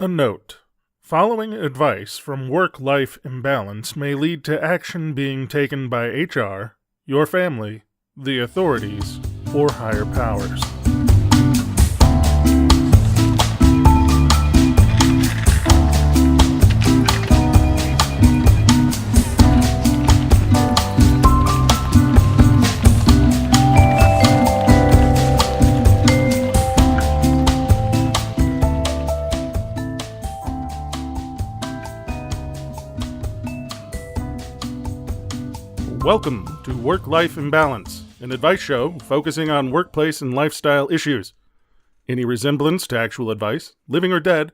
A note. Following advice from work-life imbalance may lead to action being taken by HR, your family, the authorities, or higher powers. Welcome to Work-Life Imbalance, an advice show focusing on workplace and lifestyle issues. Any resemblance to actual advice, living or dead,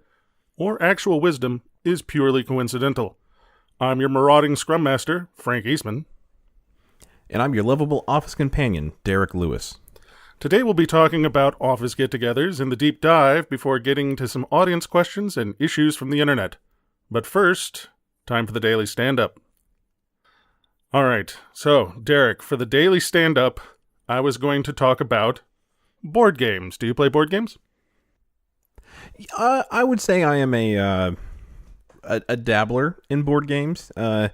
or actual wisdom is purely coincidental. I'm your marauding scrum master, Frank Eastman. And I'm your lovable office companion, Derek Lewis. Today we'll be talking about office get-togethers and the deep dive before getting to some audience questions and issues from the internet. But first, time for the daily stand-up. All right, so, Derek, for the daily stand-up, I was going to talk about board games. Do you play board games? I would say I am a dabbler in board games. I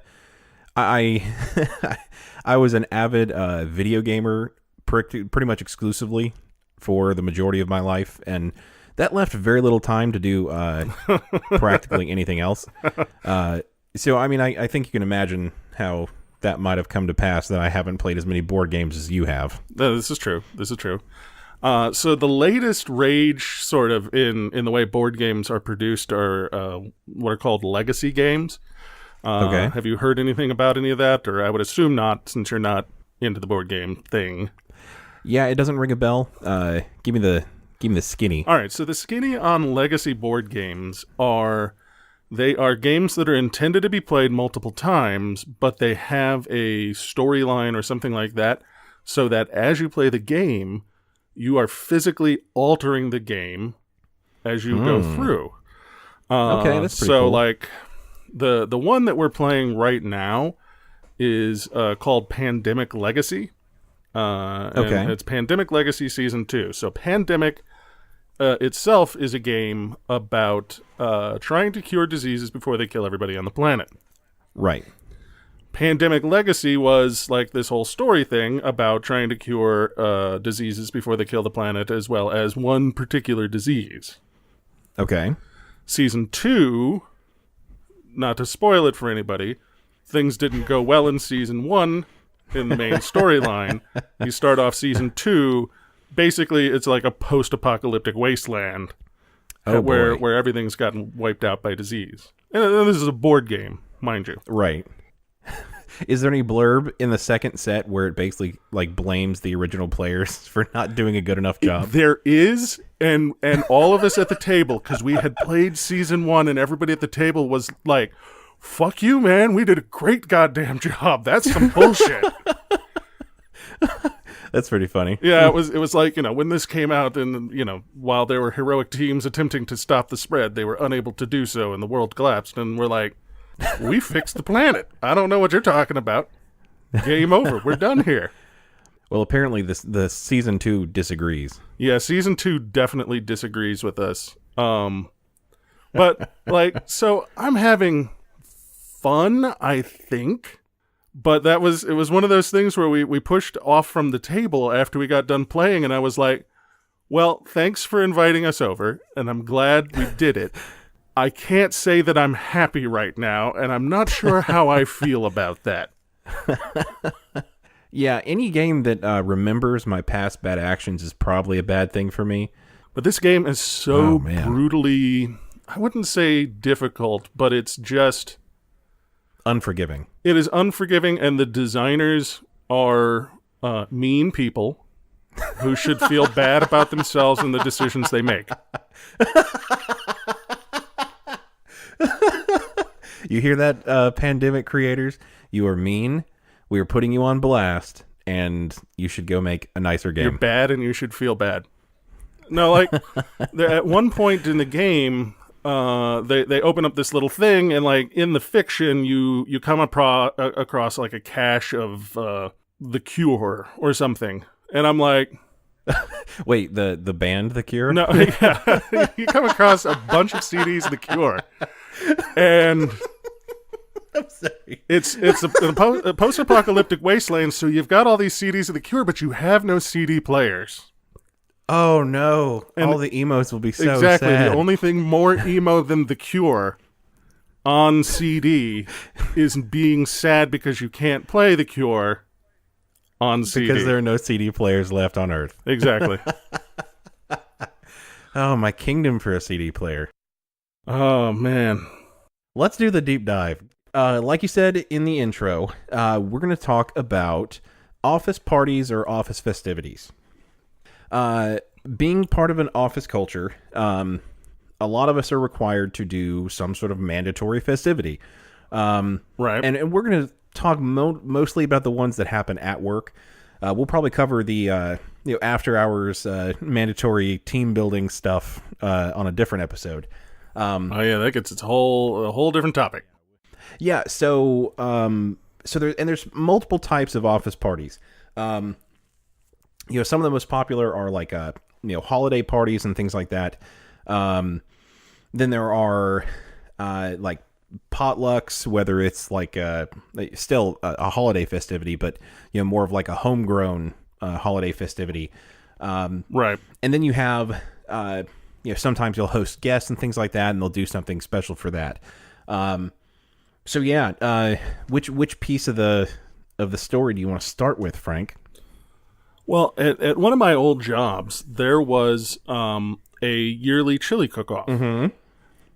I was an avid video gamer pretty much exclusively for the majority of my life, and that left very little time to do practically anything else. So, I mean, I think you can imagine how that might have come to pass that I haven't played as many board games as you have. No, this is true. So the latest rage sort of in the way board games are produced are what are called legacy games. Okay. Have you heard anything about any of that? Or I would assume not, since you're not into the board game thing. Yeah, it doesn't ring a bell. Give me the skinny. All right, so the skinny on legacy board games are... They are games that are intended to be played multiple times, but they have a storyline or something like that, so that as you play the game, you are physically altering the game as you go through. Okay, that's pretty so cool. Like the one that we're playing right now is called Pandemic Legacy. Okay, and it's Pandemic Legacy Season 2. So Pandemic itself is a game about trying to cure diseases before they kill everybody on the planet. Right. Pandemic Legacy was like this whole story thing about trying to cure diseases before they kill the planet, as well as one particular disease. Okay. Season 2, not to spoil it for anybody, things didn't go well in Season 1 in the main storyline. You start off Season 2... Basically, it's like a post-apocalyptic wasteland where everything's gotten wiped out by disease. And this is a board game, mind you. Right. Is there any blurb in the second set where it basically like blames the original players for not doing a good enough job? There is, and all of us at the table, because we had played Season 1 and everybody at the table was like, fuck you, man, we did a great goddamn job. That's some bullshit. That's pretty funny. Yeah, it was like, when this came out and, while there were heroic teams attempting to stop the spread, they were unable to do so and the world collapsed. And we're like, we fixed the planet. I don't know what you're talking about. Game over. We're done here. Well, apparently the Season 2 disagrees. Yeah, Season 2 definitely disagrees with us. But, so I'm having fun, I think. But it was one of those things where we pushed off from the table after we got done playing, and I was like, well, thanks for inviting us over, and I'm glad we did it. I can't say that I'm happy right now, and I'm not sure how I feel about that. Yeah, any game that remembers my past bad actions is probably a bad thing for me. But this game is so brutally, I wouldn't say difficult, but it's just... unforgiving. It is unforgiving, and the designers are mean people who should feel bad about themselves and the decisions they make. You hear that, Pandemic creators? You are mean. We are putting you on blast, and you should go make a nicer game. You're bad, and you should feel bad. No, at one point in the game... they open up this little thing, and like in the fiction, you come across like a cache of the cure or something, and I'm like, Wait, the band The Cure? No, yeah. You come across a bunch of CDs of The Cure, and I'm sorry. it's a post-apocalyptic wasteland. So you've got all these CDs of The Cure, but you have no CD players. Oh no! And all the emos will be so exactly sad. the only thing more emo than The Cure on CD is being sad because you can't play The Cure on CD because there are no CD players left on Earth. Exactly. Oh, my kingdom for a CD player. Oh man. Let's do the deep dive. Like you said in the intro, we're going to talk about office parties or office festivities. Being part of an office culture, a lot of us are required to do some sort of mandatory festivity. Right. And we're going to talk mostly about the ones that happen at work. We'll probably cover the after hours mandatory team building stuff on a different episode. Oh yeah, that gets a whole different topic. Yeah, so there's multiple types of office parties. Some of the most popular are like holiday parties and things like that. Then there are like potlucks, whether it's like still a holiday festivity, but more of like a homegrown holiday festivity. Right. And then you have sometimes you'll host guests and things like that, and they'll do something special for that. So yeah, which piece of the story do you want to start with, Frank? Well, at one of my old jobs, there was a yearly chili cook-off. Mm-hmm.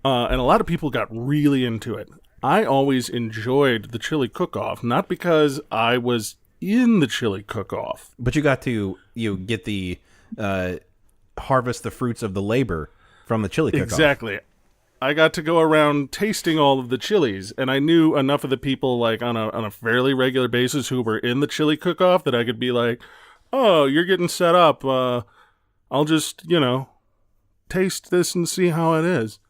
And a lot of people got really into it. I always enjoyed the chili cook-off, not because I was in the chili cook-off. But you got to get the harvest the fruits of the labor from the chili cook-off. Exactly. I got to go around tasting all of the chilies, and I knew enough of the people like on a fairly regular basis who were in the chili cook-off that I could be like, "Oh, you're getting set up. I'll just, taste this and see how it is."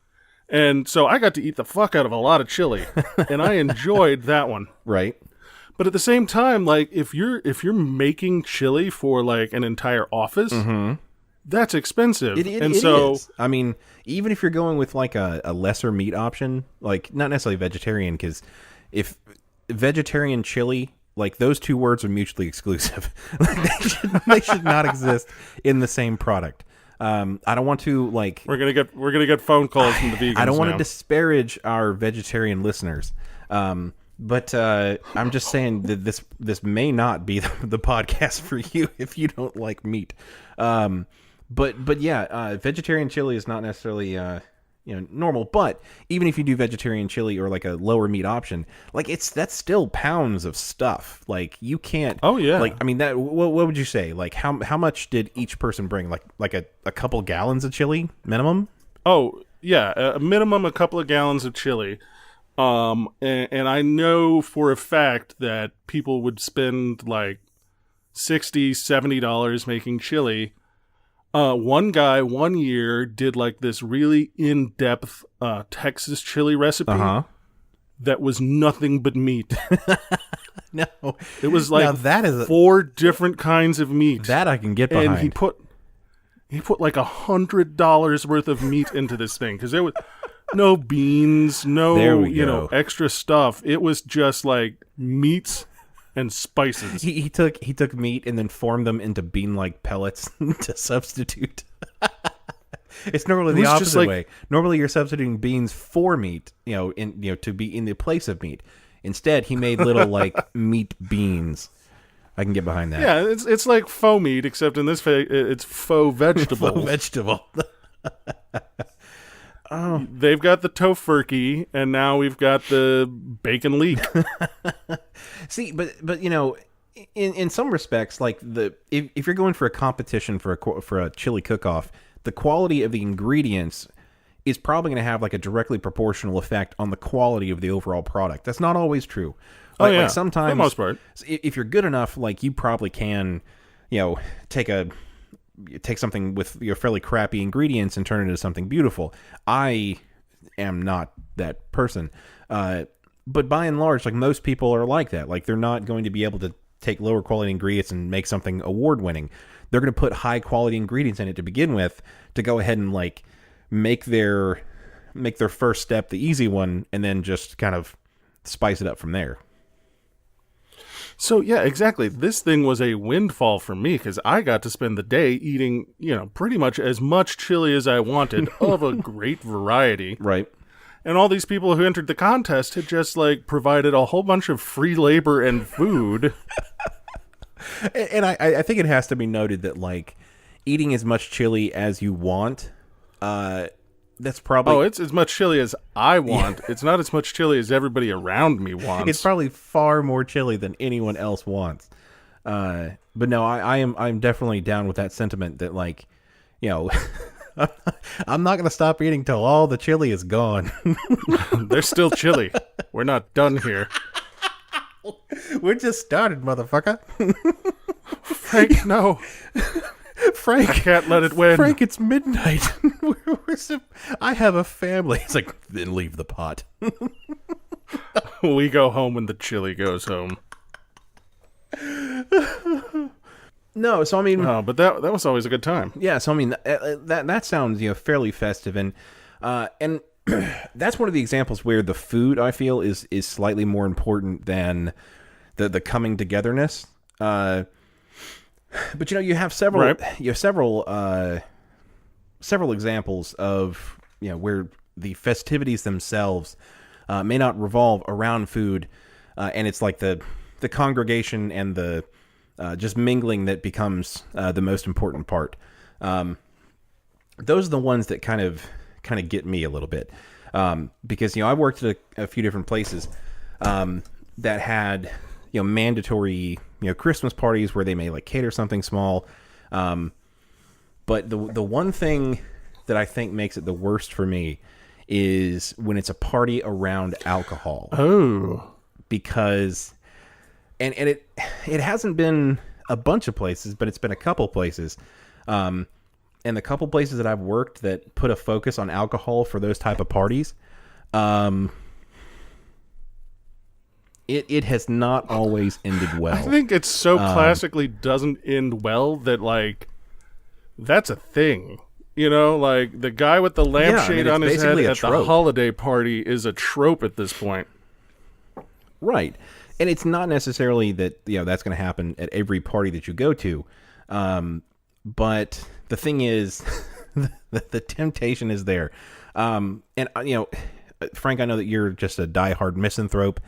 And so I got to eat the fuck out of a lot of chili, and I enjoyed that one. Right. But at the same time, like if you're making chili for like an entire office, mm-hmm. that's expensive. It is. I mean, even if you're going with like a lesser meat option, like not necessarily vegetarian, because if vegetarian chili, like those two words are mutually exclusive. They should not exist in the same product. I don't want to like. We're gonna get phone calls from the vegans. I don't want now. to disparage our vegetarian listeners, but I'm just saying that this may not be the podcast for you if you don't like meat. But yeah, vegetarian chili is not necessarily normal. But even if you do vegetarian chili or like a lower meat option, like that's still pounds of stuff. Like you can't. Oh yeah. Like I mean that. What would you say? Like how much did each person bring? Like a couple gallons of chili minimum? Oh yeah, a minimum a couple of gallons of chili. And I know for a fact that people would spend like $60-$70 making chili. One guy one year did like this really in-depth Texas chili recipe that was nothing but meat. No, it was like that is 4 different kinds of meat. That I can get behind. And he put like $100 worth of meat into this thing because there was no beans, no extra stuff. It was just like meats and spices. He took meat and then formed them into bean-like pellets to substitute. It's normally the opposite way. Normally you're substituting beans for meat, to be in the place of meat. Instead, he made little like meat beans. I can get behind that. Yeah, it's like faux meat, except in this it's faux vegetable. Faux vegetable. Oh, they've got the tofurkey, and now we've got the bacon leek. See, but in some respects, like if you're going for a competition for a chili cook-off, the quality of the ingredients is probably going to have like a directly proportional effect on the quality of the overall product. That's not always true. Like sometimes, for the most part, if you're good enough, like you probably can, take something with your fairly crappy ingredients and turn it into something beautiful. I am not that person. But by and large, like most people are like that. Like they're not going to be able to take lower quality ingredients and make something award winning. They're going to put high quality ingredients in it to begin with to go ahead and like make their first step the easy one, and then just kind of spice it up from there. So yeah, exactly. This thing was a windfall for me because I got to spend the day eating, pretty much as much chili as I wanted of a great variety. Right. And all these people who entered the contest had just like provided a whole bunch of free labor and food. And I think it has to be noted that like eating as much chili as you want, that's probably... Oh, it's as much chili as I want. It's not as much chili as everybody around me wants. It's probably far more chili than anyone else wants. But no, I'm definitely down with that sentiment that like, I'm not going to stop eating till all the chili is gone. There's still chili. We're not done here. We're just started, motherfucker. Frank, no. Frank, I can't let it win. Frank, it's midnight. I have a family. It's like, then leave the pot. We go home when the chili goes home. No, so I mean... Oh, but that was always a good time. Yeah, so I mean, that sounds, fairly festive, and that's one of the examples where the food, I feel, is slightly more important than the coming togetherness. But you have several right. you have several examples of where the festivities themselves may not revolve around food, and it's like the congregation and the just mingling that becomes the most important part. Those are the ones that kind of get me a little bit, because I worked at a few different places that had mandatory Christmas parties where they may like cater something small, but the one thing that I think makes it the worst for me is when it's a party around alcohol. Oh, because and it hasn't been a bunch of places, but it's been a couple places, and the couple places that I've worked that put a focus on alcohol for those type of parties, It has not always ended well. I think it so classically doesn't end well that, like, that's a thing. Like, the guy with the lampshade on his head at the holiday party is a trope at this point. Right. And it's not necessarily that, that's going to happen at every party that you go to. But the thing is, the temptation is there. And, Frank, I know that you're just a diehard misanthrope.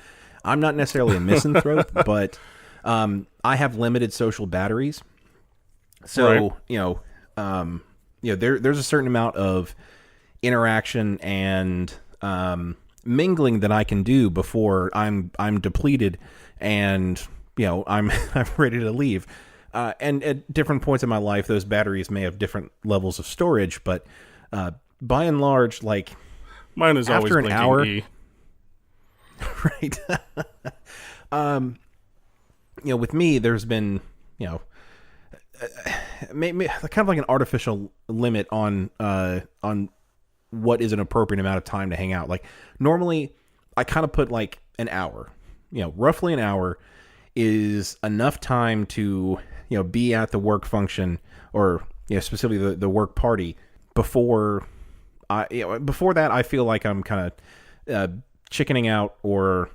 I'm not necessarily a misanthrope, but I have limited social batteries. So, right. There's a certain amount of interaction and mingling that I can do before I'm depleted and I'm ready to leave. And at different points in my life, those batteries may have different levels of storage, but by and large, like mine is always after an hour. E. Right. With me, there's been, maybe kind of like an artificial limit on what is an appropriate amount of time to hang out. Like normally I kind of put like an hour, roughly an hour is enough time to, be at the work function or, specifically the work party before that, I feel like I'm kind of, chickening out or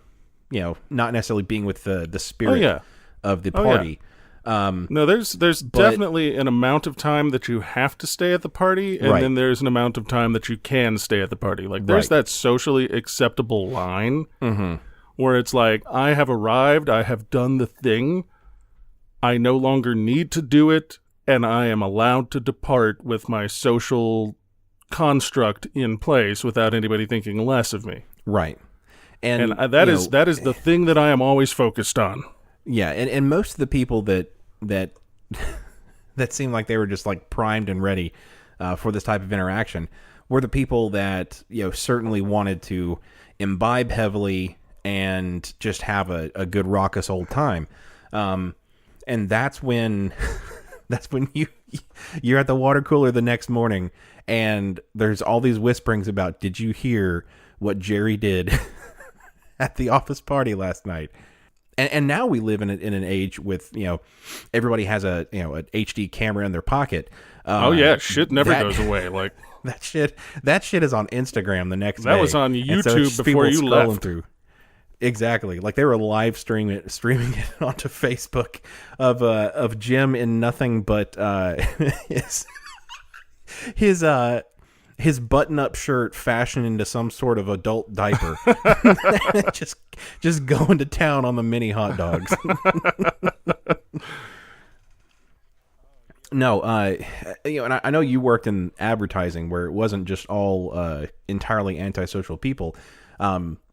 not necessarily being with the spirit of the party. No, there's definitely an amount of time that you have to stay at the party, and then there's an amount of time that you can stay at the party. Like there's that socially acceptable line where it's like, I have arrived, I have done the thing, I no longer need to do it, and I am allowed to depart with my social construct in place without anybody thinking less of me. Right. And that is the thing that I am always focused on. Yeah, and most of the people that seemed like they were just like primed and ready for this type of interaction were the people that certainly wanted to imbibe heavily and just have a good raucous old time. And that's when you're at the water cooler the next morning and there's all these whisperings about, did you hear what Jerry did at the office party last night? And now we live in an age with, everybody has a an HD camera in their pocket. Oh yeah, shit never goes away. Like that shit is on Instagram the next day. That was on YouTube before you left. Through. Exactly, like they were live streaming it onto Facebook of Jim in nothing but his button-up shirt fashioned into some sort of adult diaper, just going to town on the mini hot dogs. No, and I know you worked in advertising where it wasn't just all entirely antisocial people.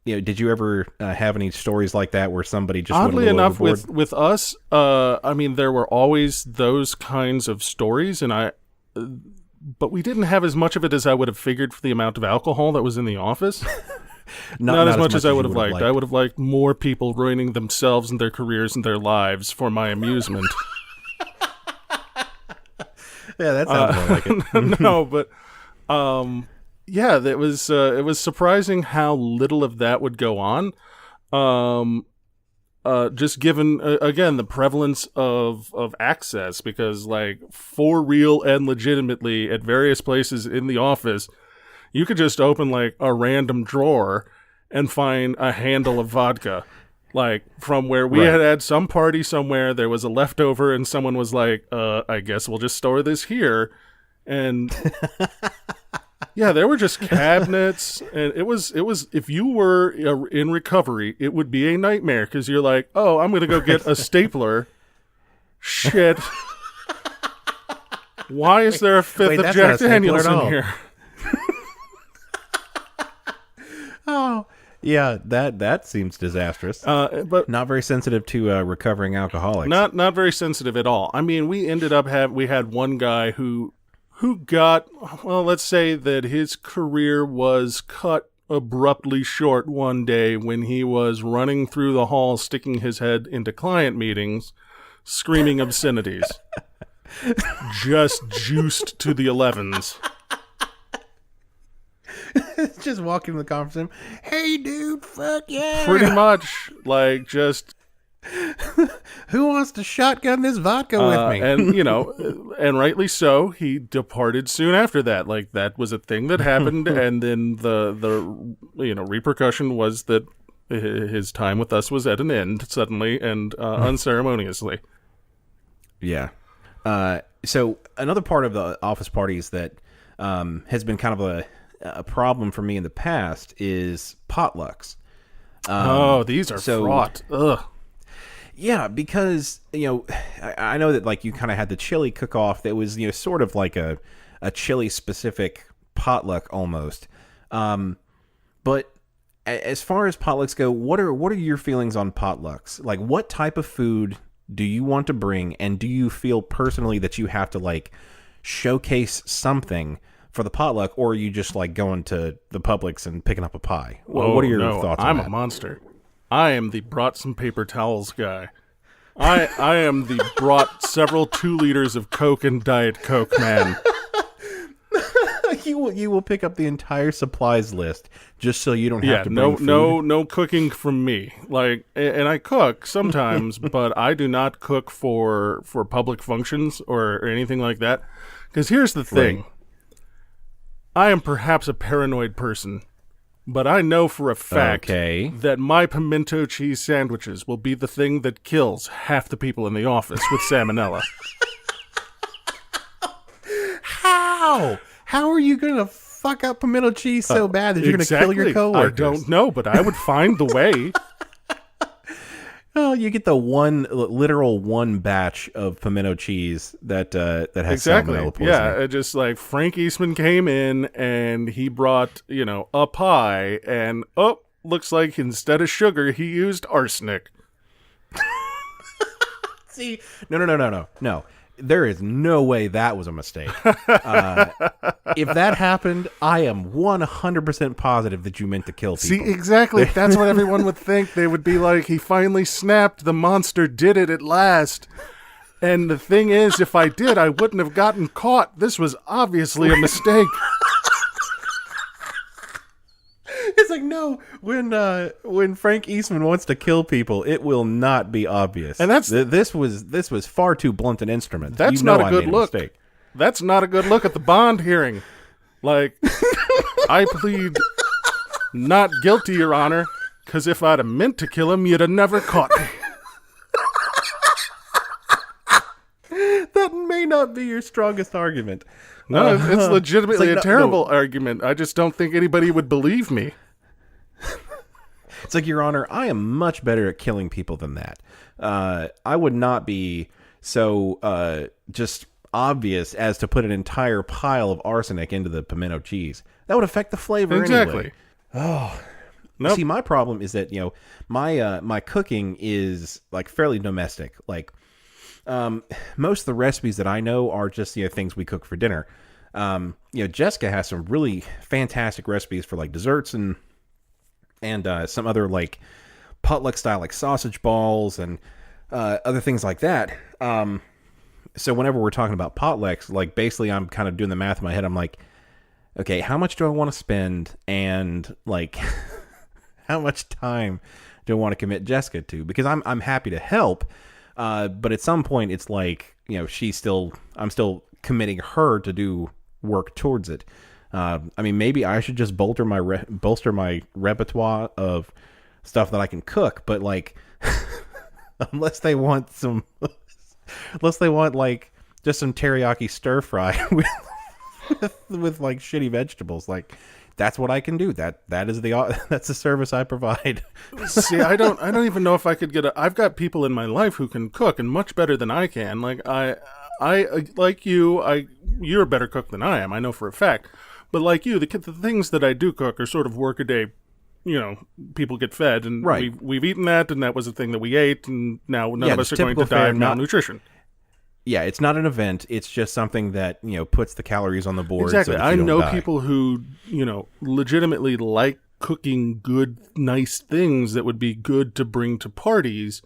Did you ever have any stories like that where somebody just oddly went a enough overboard? with us? I mean, there were always those kinds of stories, and but we didn't have as much of it as I would have figured for the amount of alcohol that was in the office. not as much as I would have liked. I would have liked more people ruining themselves and their careers and their lives for my amusement. Yeah, that sounds more like it. No, but yeah, it was surprising how little of that would go on. Just given again the prevalence of access, because like for real and legitimately at various places in the office, you could just open like a random drawer and find a handle of vodka. Like from where we had some party somewhere, there was a leftover, and someone was like, "I guess we'll just store this here." And yeah, there were just cabinets, and it was. If you were in recovery, it would be a nightmare because you're like, "Oh, I'm gonna go get a stapler." Shit. Why is there a fifth of Jack Daniels in here? Oh. Yeah, that seems disastrous. But not very sensitive to recovering alcoholics. Not very sensitive at all. I mean, we ended up we had one guy who got, well, let's say that his career was cut abruptly short one day when he was running through the hall, sticking his head into client meetings, screaming obscenities, just juiced to the 11s. Just walking in the conference room. Hey, dude, fuck yeah. Pretty much, like, just... Who wants to shotgun this vodka with me? And, and rightly so, he departed soon after that. Like, that was a thing that happened, and then the repercussion was that his time with us was at an end, suddenly and unceremoniously. Yeah. So, another part of the office parties that has been kind of a problem for me in the past is potlucks. These are fraught. Ugh. Yeah, because I know that like you kind of had the chili cook-off that was sort of like a chili specific potluck almost. But as far as potlucks go, what are your feelings on potlucks? Like, what type of food do you want to bring, and do you feel personally that you have to like showcase something for the potluck, or are you just like going to the Publix and picking up a pie? What are your thoughts on that? I'm a monster. I am the brought some paper towels guy. I am the brought several 2 liters of Coke and Diet Coke man. You will pick up the entire supplies list just so you don't have to bring food. No cooking from me. Like, and I cook sometimes, but I do not cook for public functions or anything like that. Because here's the thing. Right. I am perhaps a paranoid person, but I know for a fact that my pimento cheese sandwiches will be the thing that kills half the people in the office with salmonella. How? How are you going to fuck up pimento cheese so bad that you're going to kill your coworkers? I don't know, but I would find the way. Oh, you get the literal one batch of pimento cheese that has salmonella poisoning. Yeah, just like Frank Eastman came in and he brought, a pie, and looks like instead of sugar he used arsenic. See, no. There is no way that was a mistake. If that happened, I am 100% positive that you meant to kill people. See, exactly. That's what everyone would think. They would be like, he finally snapped. The monster did it at last. And the thing is, if I did, I wouldn't have gotten caught. This was obviously a mistake. Is It's like, no, when Frank Eastman wants to kill people, it will not be obvious. And that's this was far too blunt an instrument. That's not a good look. That's not a good look at the Bond hearing. Like, I plead not guilty, Your Honor, because if I'd have meant to kill him, you'd have never caught me. That may not be your strongest argument. No, it's legitimately a terrible argument. I just don't think anybody would believe me. It's like, Your Honor, I am much better at killing people than that. I would not be so just obvious as to put an entire pile of arsenic into the pimento cheese. That would affect the flavor anyway. Oh, nope. See, my problem is that, my cooking is like fairly domestic. Like, most of the recipes that I know are just, things we cook for dinner. Jessica has some really fantastic recipes for like desserts and some other like potluck style, like sausage balls and other things like that. So whenever we're talking about potlucks, like basically I'm kind of doing the math in my head. I'm like, okay, how much do I want to spend? And like, how much time do I want to commit Jessica to? Because I'm happy to help. But at some point it's like, I'm still committing her to do work towards it. Maybe I should just bolster my repertoire of stuff that I can cook, but like, unless they want like just some teriyaki stir fry with like shitty vegetables, like that's what I can do. That's the service I provide. See, I don't even know if I could I've got people in my life who can cook and much better than I can. Like I like you're a better cook than I am. I know for a fact. But like you, the things that I do cook are sort of workaday. People get fed, and right. we've eaten that, and that was a thing that we ate, and now none of us are going to die of malnutrition. Yeah, it's not an event. It's just something that, puts the calories on the board. Exactly. So I know people who, legitimately like cooking good, nice things that would be good to bring to parties,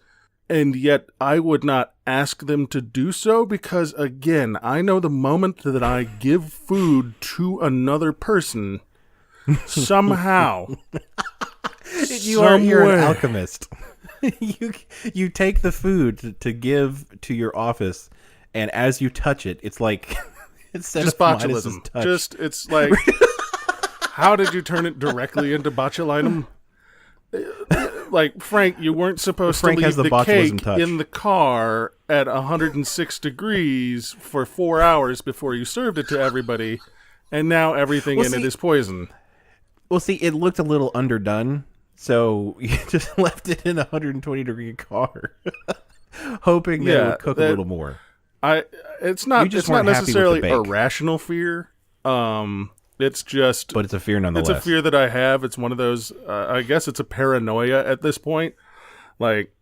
and yet I would not ask them to do so because, again, I know the moment that I give food to another person, somehow, you're an alchemist. You take the food to give to your office, and as you touch it, it's like just botulism. It's like, how did you turn it directly into botulinum? Like, Frank, you weren't supposed to leave the cake in the car at 106 degrees for 4 hours before you served it to everybody, and now everything in it is poison. Well, see, it looked a little underdone, so you just left it in a 120-degree car, hoping that it would cook a little more. It's not necessarily a rational fear. It's just... But it's a fear nonetheless. It's a fear that I have. It's one of those... I guess it's a paranoia at this point. Like,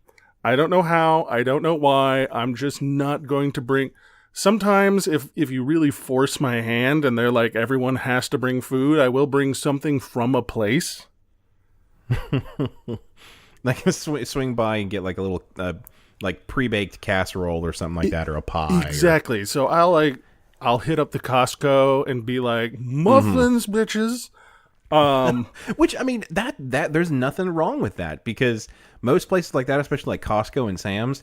I don't know how. I don't know why. I'm just not going to bring... Sometimes, if you really force my hand and they're like, everyone has to bring food, I will bring something from a place. Like, swing by and get like a little... like pre-baked casserole or something like that, or a pie. Exactly. So I'll hit up the Costco and be like, muffins, bitches. Which, that there's nothing wrong with that, because most places like that, especially like Costco and Sam's,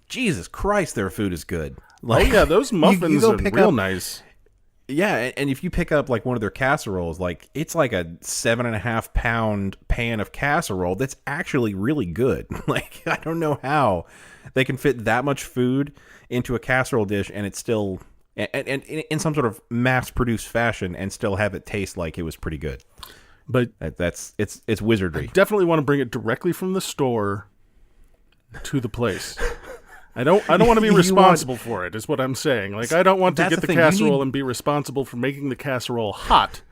Jesus Christ, their food is good. Like, those muffins are real nice. Yeah, and if you pick up like one of their casseroles, like it's like a 7.5 pound pan of casserole that's actually really good. Like, I don't know how they can fit that much food into a casserole dish and it's still and in some sort of mass produced fashion and still have it taste like it was pretty good. But it's wizardry. I definitely want to bring it directly from the store to the place. I don't want to be responsible for it, is what I'm saying. Like, I don't want to get the casserole and be responsible for making the casserole hot.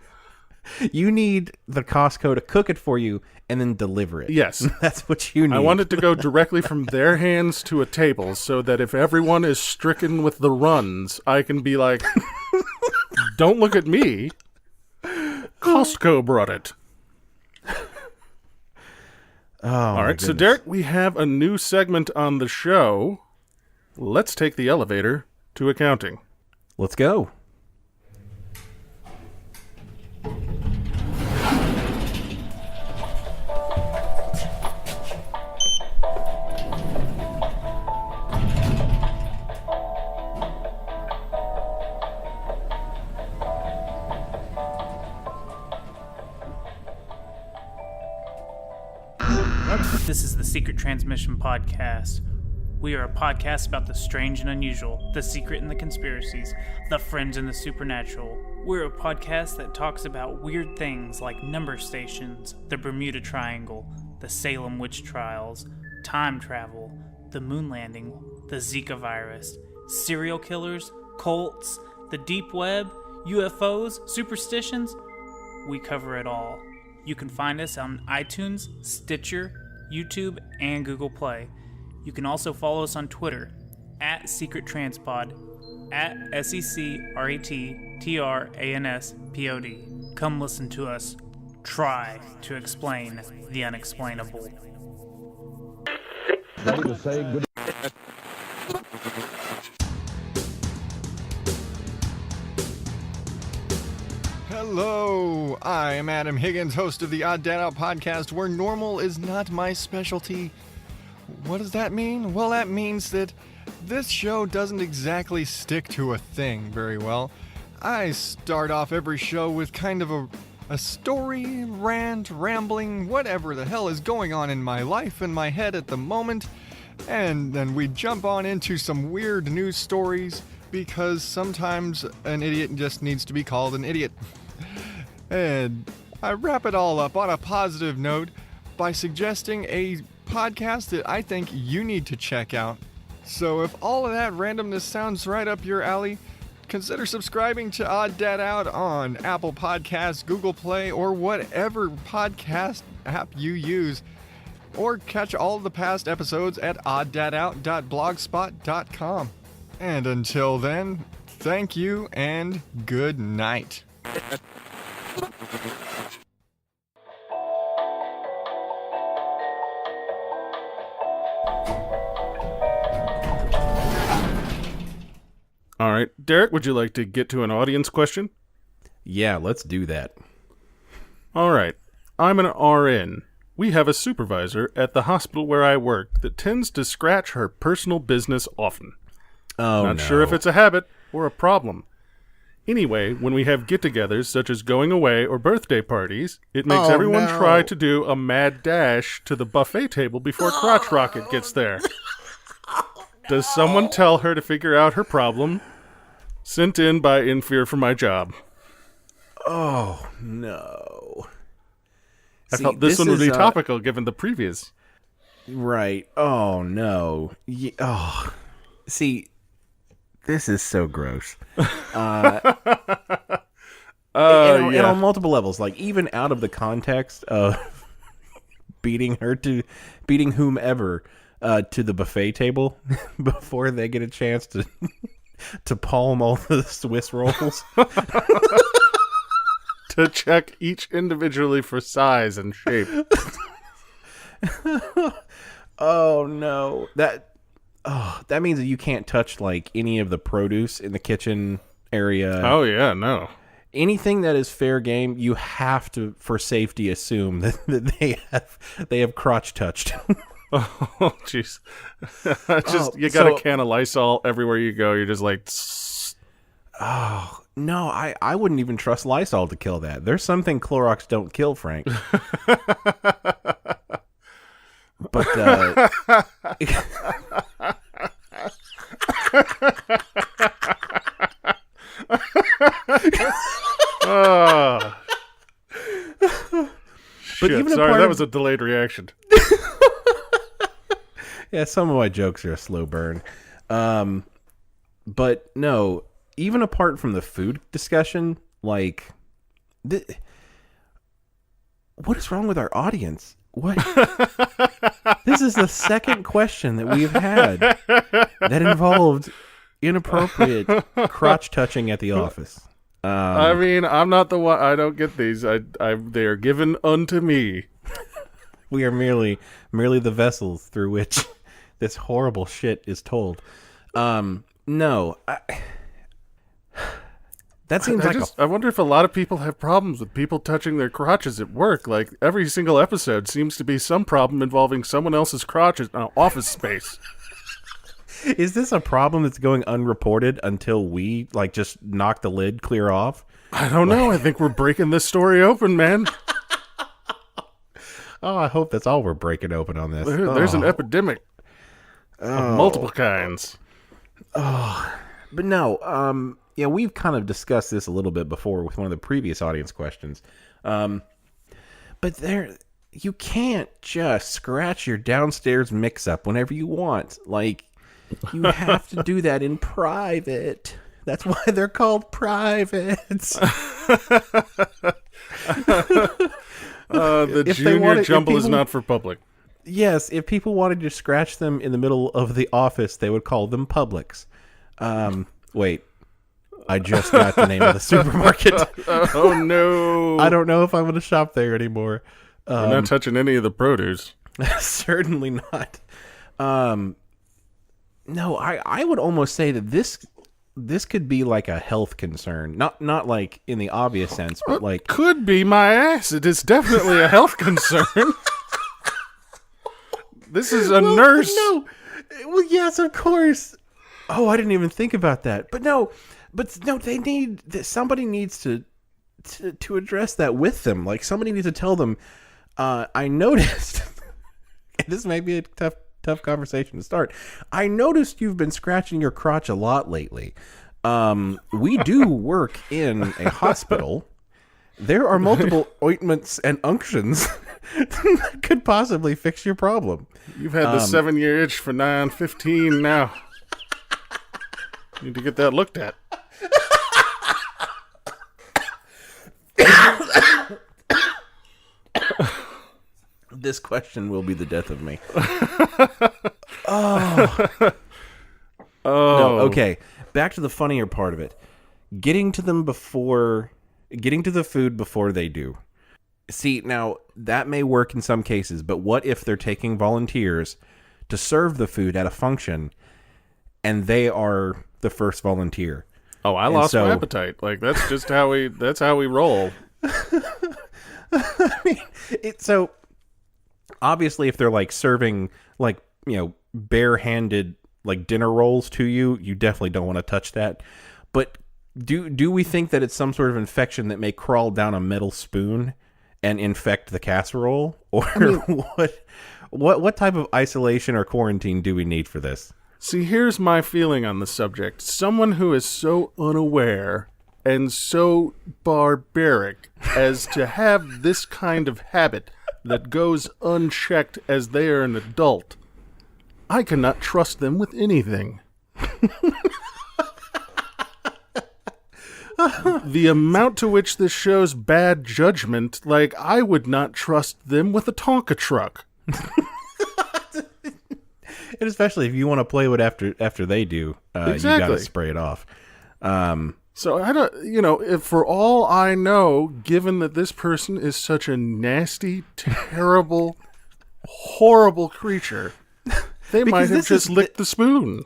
You need the Costco to cook it for you and then deliver it. Yes. That's what you need. I want it to go directly from their hands to a table so that if everyone is stricken with the runs, I can be like, don't look at me. Costco brought it. All right, so Derek, we have a new segment on the show. Let's take the elevator to accounting. Let's go. This is the Secret Transmission Podcast. We are a podcast about the strange and unusual, the secret and the conspiracies, the fringe and the supernatural. We're a podcast that talks about weird things like number stations, the Bermuda Triangle, the Salem witch trials, time travel, the moon landing, the Zika virus, serial killers, cults, the deep web, UFOs, superstitions. We cover it all. You can find us on iTunes, Stitcher, YouTube, and Google Play. You can also follow us on Twitter, at Secret Transpod, at SecRatTranspod. Come listen to us try to explain the unexplainable. Ready to say good. Hello, I am Adam Higgins, host of the Odd Dad Out podcast, where normal is not my specialty. What does that mean? Well, that means that this show doesn't exactly stick to a thing very well. I start off every show with kind of a story, rant, rambling, whatever the hell is going on in my life and my head at the moment, and then we jump on into some weird news stories, because sometimes an idiot just needs to be called an idiot. And I wrap it all up on a positive note by suggesting a podcast that I think you need to check out. So if all of that randomness sounds right up your alley, consider subscribing to Odd Dad Out on Apple Podcasts, Google Play, or whatever podcast app you use. Or catch all of the past episodes at oddadout.blogspot.com. And until then, thank you and good night. All right. Derek, would you like to get to an audience question? Yeah, let's do that. All right. I'm an RN. We have a supervisor at the hospital where I work that tends to scratch her personal business often. Oh, Not no. sure if it's a habit or a problem. Anyway, when we have get-togethers such as going away or birthday parties, it makes everyone try to do a mad dash to the buffet table before Crotch Rocket gets there. Does someone tell her to figure out her problem? Sent in by In Fear for My Job. Oh, no. I felt this one would be topical given the previous. Right. Oh, no. See, this is so gross. And on multiple levels, like even out of the context of beating whomever to the buffet table before they get a chance to palm all the Swiss rolls. To check each individually for size and shape. Oh no. That means that you can't touch like any of the produce in the kitchen area. Oh yeah, no. Anything that is fair game, you have to, for safety, assume that they have crotch touched. Oh jeez. You got a can of Lysol everywhere you go. You're just like oh no, I wouldn't even trust Lysol to kill that. There's something Clorox don't kill, Frank. But oh. But Shit, even sorry, that was a delayed reaction. Yeah, some of my jokes are a slow burn. But no, even apart from the food discussion, like, what is wrong with our audience? What? This is the second question that we've had that involved inappropriate crotch touching at the office. I mean, I'm not the one. I don't get these. They are given unto me. We are merely the vessels through which this horrible shit is told. No, that seems I wonder if a lot of people have problems with people touching their crotches at work. Like every single episode seems to be some problem involving someone else's crotch in an office space. Is this a problem that's going unreported until we like just knock the lid clear off? I don't know. I think we're breaking this story open, man. Oh, I hope that's all we're breaking open on this. There's an epidemic of multiple kinds. But no, we've kind of discussed this a little bit before with one of the previous audience questions. But you can't just scratch your downstairs mix-up whenever you want. Like, you have to do that in private. That's why they're called privates. The junior jumble is not for public. Yes, if people wanted to scratch them in the middle of the office, they would call them Publix. Wait, I just got the name of the supermarket. Oh, no. I don't know if I'm going to shop there anymore. You're not touching any of the produce. Certainly not. No, I would almost say that this could be like a health concern. Not like in the obvious sense, but like... Could be my ass. It is definitely a health concern. This is a nurse. No. Well, yes, of course. Oh, I didn't even think about that. But no, somebody needs to address that with them. Like, somebody needs to tell them, I noticed, and this may be a tough conversation to start. I noticed you've been scratching your crotch a lot lately. We do work in a hospital. There are multiple ointments and unctions that could possibly fix your problem. You've had the 7-year itch for 9-15 now. Need to get that looked at. This question will be the death of me. Oh. No, okay. Back to the funnier part of it. Getting to the food before they do. See, now, that may work in some cases, but what if they're taking volunteers to serve the food at a function, and they are the first volunteer? Oh, I lost my appetite. Like, that's just how we roll. I mean, so obviously if they're like serving like, barehanded like dinner rolls to you, you definitely don't want to touch that. But do we think that it's some sort of infection that may crawl down a metal spoon and infect the casserole? Or what type of isolation or quarantine do we need for this? See, here's my feeling on the subject. Someone who is so unaware and so barbaric as to have this kind of habit that goes unchecked as they are an adult, I cannot trust them with anything. The amount to which this shows bad judgment, like, I would not trust them with a Tonka truck. And especially if you want to play with after they do, Exactly. You got to spray it off. So I don't, if for all I know, given that this person is such a nasty, terrible, horrible creature, they might have just licked the spoon.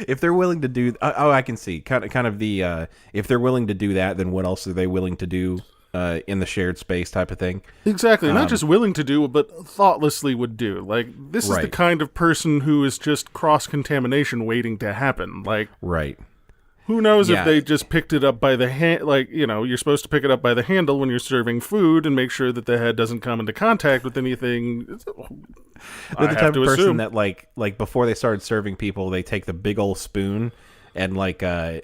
If they're willing to do, I can see kind of the if they're willing to do that, then what else are they willing to do in the shared space type of thing? Exactly, not just willing to do, but thoughtlessly would do. Like, this is the kind of person who is just cross-contamination waiting to happen. Like, right. Who knows if they just picked it up by the hand? Like, you're supposed to pick it up by the handle when you're serving food and make sure that the head doesn't come into contact with anything. They're the type of person that, like before they started serving people, they take the big old spoon and they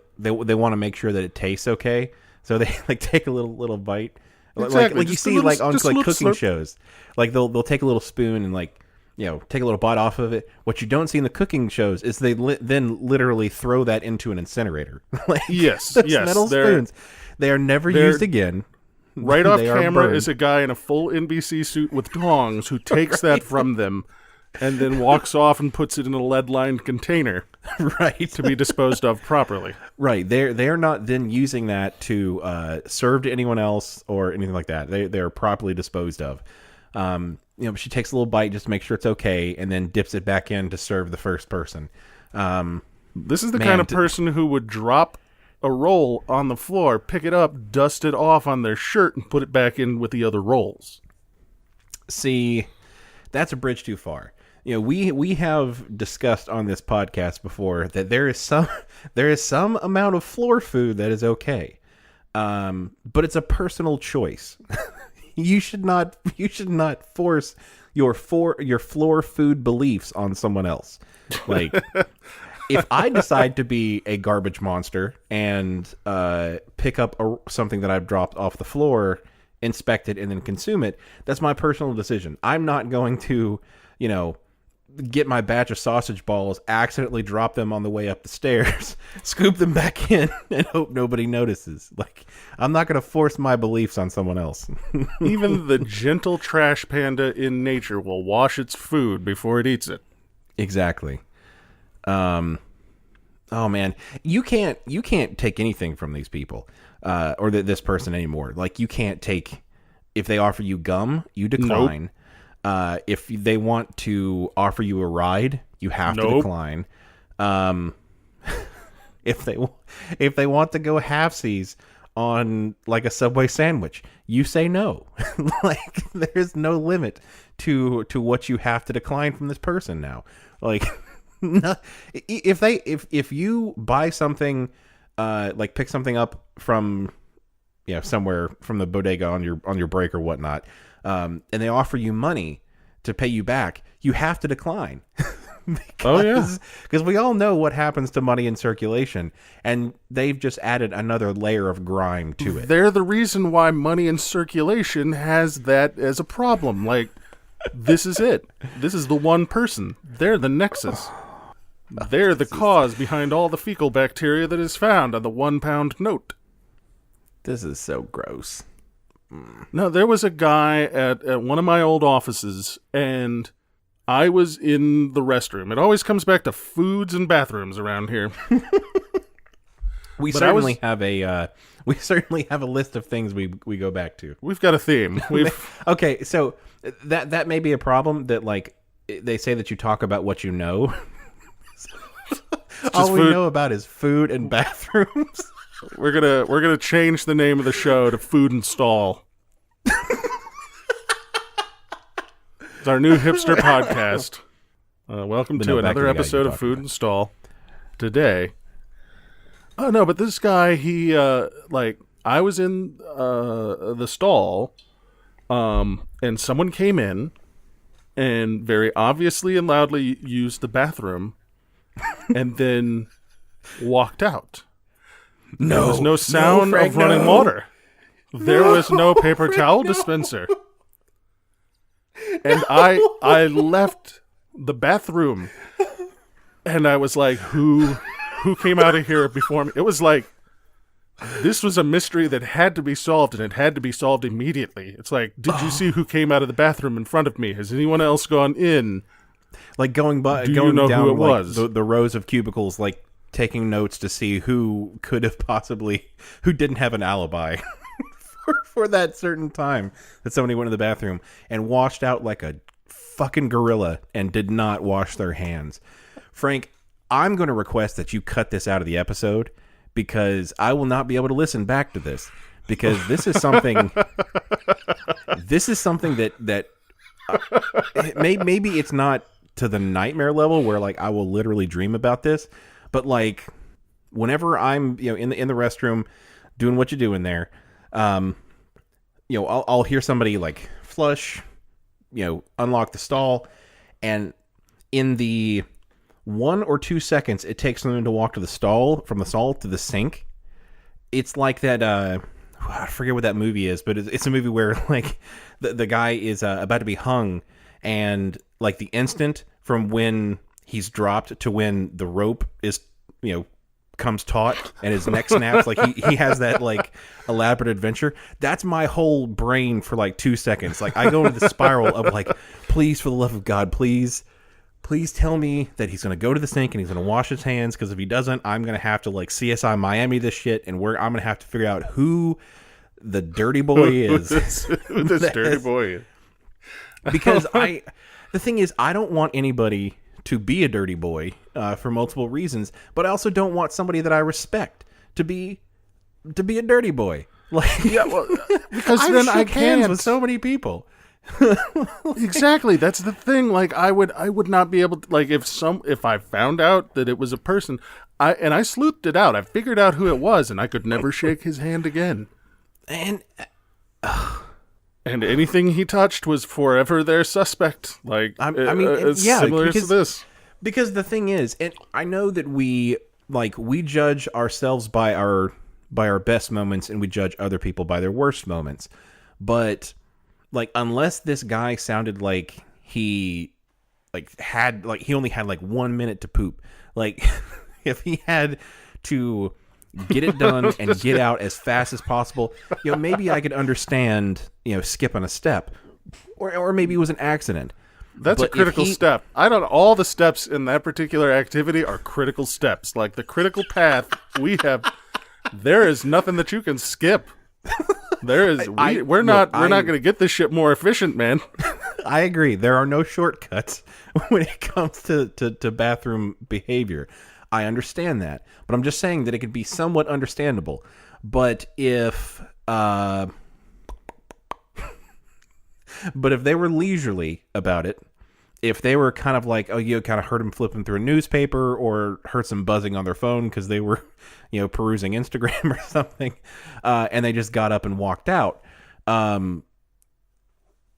want to make sure that it tastes okay, so they like take a little bite. Exactly. Like you see on like cooking shows, like they'll take a little spoon and take a little bite off of it. What you don't see in the cooking shows is they then literally throw that into an incinerator. Yes, metal spoons. They are never used again. Right off camera is a guy in a full NBC suit with tongs who takes that from them and then walks off and puts it in a lead-lined container, right, to be disposed of properly. Right. They're not then using that to serve to anyone else or anything like that. They're properly disposed of. She takes a little bite just to make sure it's okay, and then dips it back in to serve the first person. This is the kind of person who would drop a roll on the floor, pick it up, dust it off on their shirt, and put it back in with the other rolls. See, that's a bridge too far. We have discussed on this podcast before that there is some amount of floor food that is okay, but it's a personal choice. you should not force your floor food beliefs on someone else. Like, if I decide to be a garbage monster and pick up something that I've dropped off the floor, inspect it, and then consume it, that's my personal decision. I'm not going to, get my batch of sausage balls, accidentally drop them on the way up the stairs, scoop them back in, and hope nobody notices. Like, I'm not going to force my beliefs on someone else. Even the gentle trash panda in nature will wash its food before it eats it. Exactly. Oh man, you can't take anything from these people, or this person anymore. Like, you can't take, if they offer you gum, you decline. Nope. If they want to offer you a ride, you have to decline. If they want to go halfsies on like a Subway sandwich, you say no. Like, there's no limit to what you have to decline from this person now. Like, if you buy something, like pick something up from somewhere from the bodega on your break or whatnot, and they offer you money to pay you back, you have to decline. Because we all know what happens to money in circulation, and they've just added another layer of grime to it. They're the reason why money in circulation has that as a problem. Like, this is it. This is the one person. They're the nexus. They're the cause behind all the fecal bacteria that is found on the 1 pound note. This is so gross. No, there was a guy at one of my old offices, and I was in the restroom. It always comes back to foods and bathrooms around here. We certainly have a list of things we go back to. We've got a theme. Okay, so that may be a problem, that like they say that you talk about what you know. All we know about is food and bathrooms. We're gonna change the name of the show to Food and Stall. It's our new hipster podcast. Welcome to another episode of Food and Stall. Today, oh no, but this guy, he I was in the stall, and someone came in and very obviously and loudly used the bathroom, and then walked out. There was no sound of running water. There was no paper towel dispenser. And I left the bathroom, and I was like, who came out of here before me? It was like, this was a mystery that had to be solved, and it had to be solved immediately. It's like, did you see who came out of the bathroom in front of me? Has anyone else gone in? Like, going down who it was? The rows of cubicles, like taking notes to see who could have possibly, who didn't have an alibi for that certain time that somebody went to the bathroom and washed out like a fucking gorilla and did not wash their hands. Frank, I'm going to request that you cut this out of the episode, because I will not be able to listen back to this, because this is something that maybe it's not to the nightmare level where like I will literally dream about this, but like whenever I'm in the restroom doing what you do in there, I'll hear somebody like flush, unlock the stall, and in the 1 or 2 seconds it takes them to walk to the stall, from the stall to the sink, it's like that I forget what that movie is, but it's a movie where like the guy is about to be hung, and like the instant from when he's dropped to when the rope is comes taut and his neck snaps, like he has that like elaborate adventure. That's my whole brain for like 2 seconds. Like, I go into the spiral of like, please, for the love of God, please tell me that he's going to go to the sink and he's going to wash his hands, because if he doesn't, I'm going to have to like CSI Miami this shit, and I'm going to have to figure out who the dirty boy is. Who this dirty boy is. Because the thing is, I don't want anybody to be a dirty boy for multiple reasons, but I also don't want somebody that I respect to be a dirty boy. Like, yeah, well, because then I can't with so many people. Exactly, that's the thing. Like, I would not be able to, like, if I found out that it was a person, I sleuthed it out. I figured out who it was, and I could never shake his hand again. And And anything he touched was forever their suspect. Like, similar to this. Because the thing is, and I know that we judge ourselves by our best moments, and we judge other people by their worst moments. But like, unless this guy sounded like he only had like 1 minute to poop, like if he had to get it done and get out as fast as possible, maybe I could understand, skipping a step, or maybe it was an accident. That's a critical step. All the steps in that particular activity are critical steps. Like the critical path we have, there is nothing that you can skip. There is. We're not going to get this shit more efficient, man. I agree. There are no shortcuts when it comes to bathroom behavior. I understand that, but I'm just saying that it could be somewhat understandable. But if they were leisurely about it, if they were kind of like, kind of heard them flipping through a newspaper or heard some buzzing on their phone because they were, perusing Instagram or something, and they just got up and walked out,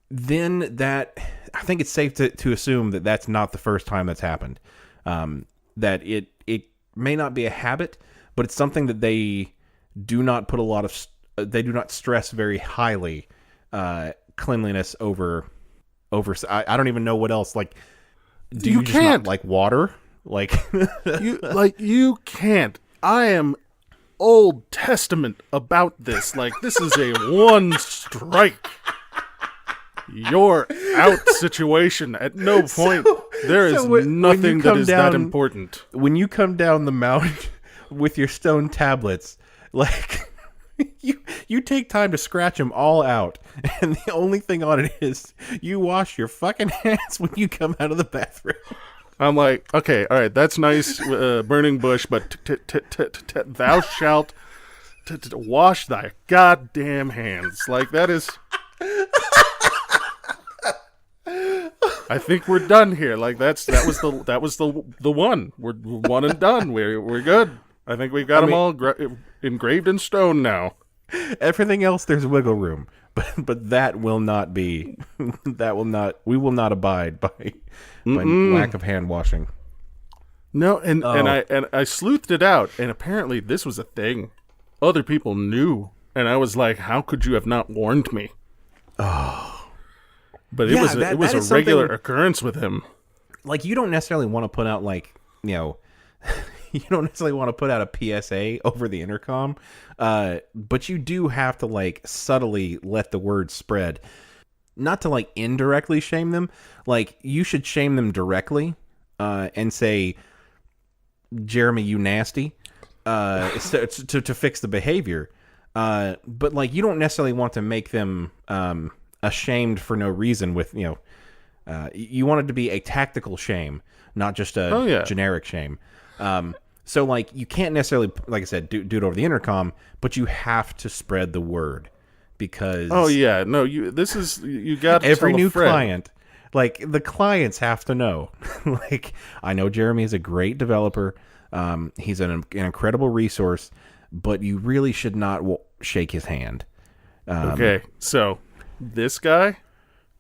then that, I think it's safe to assume that that's not the first time that's happened. That it may not be a habit, but it's something that they do not put they do not stress very highly, cleanliness over I don't even know what else. Like, do you just not like water? Like, you can't. I am Old Testament about this. Like, this is a one strike, you're out situation. At no point there is nothing that is that important. When you come down the mountain with your stone tablets, like, you take time to scratch them all out, and the only thing on it is you wash your fucking hands when you come out of the bathroom. I'm like, okay, all right, that's nice, burning bush, but thou shalt wash thy goddamn hands. Like, that is. I think we're done here. Like, that was the one. We're one and done. We're good. I think we've got them all engraved in stone now. Everything else, there's wiggle room, but that will not be. We will not abide by lack of hand washing. No, and I sleuthed it out, and apparently this was a thing. Other people knew, and I was like, "How could you have not warned me?" Oh, but it was a regular occurrence with him. Like, you don't necessarily want to put out you don't necessarily want to put out a PSA over the intercom, but you do have to subtly let the word spread. Not to indirectly shame them. Like, you should shame them directly and say, "Jeremy, you nasty," to fix the behavior. But you don't necessarily want to make them ashamed for no reason. With you want it to be a tactical shame, not just a generic shame. So you can't necessarily, like I said, do it over the intercom, but you have to spread the word, because you got to every tell new a friend. client, the clients have to know. I know Jeremy is a great developer. He's an incredible resource, but you really should not shake his hand. Okay, so this guy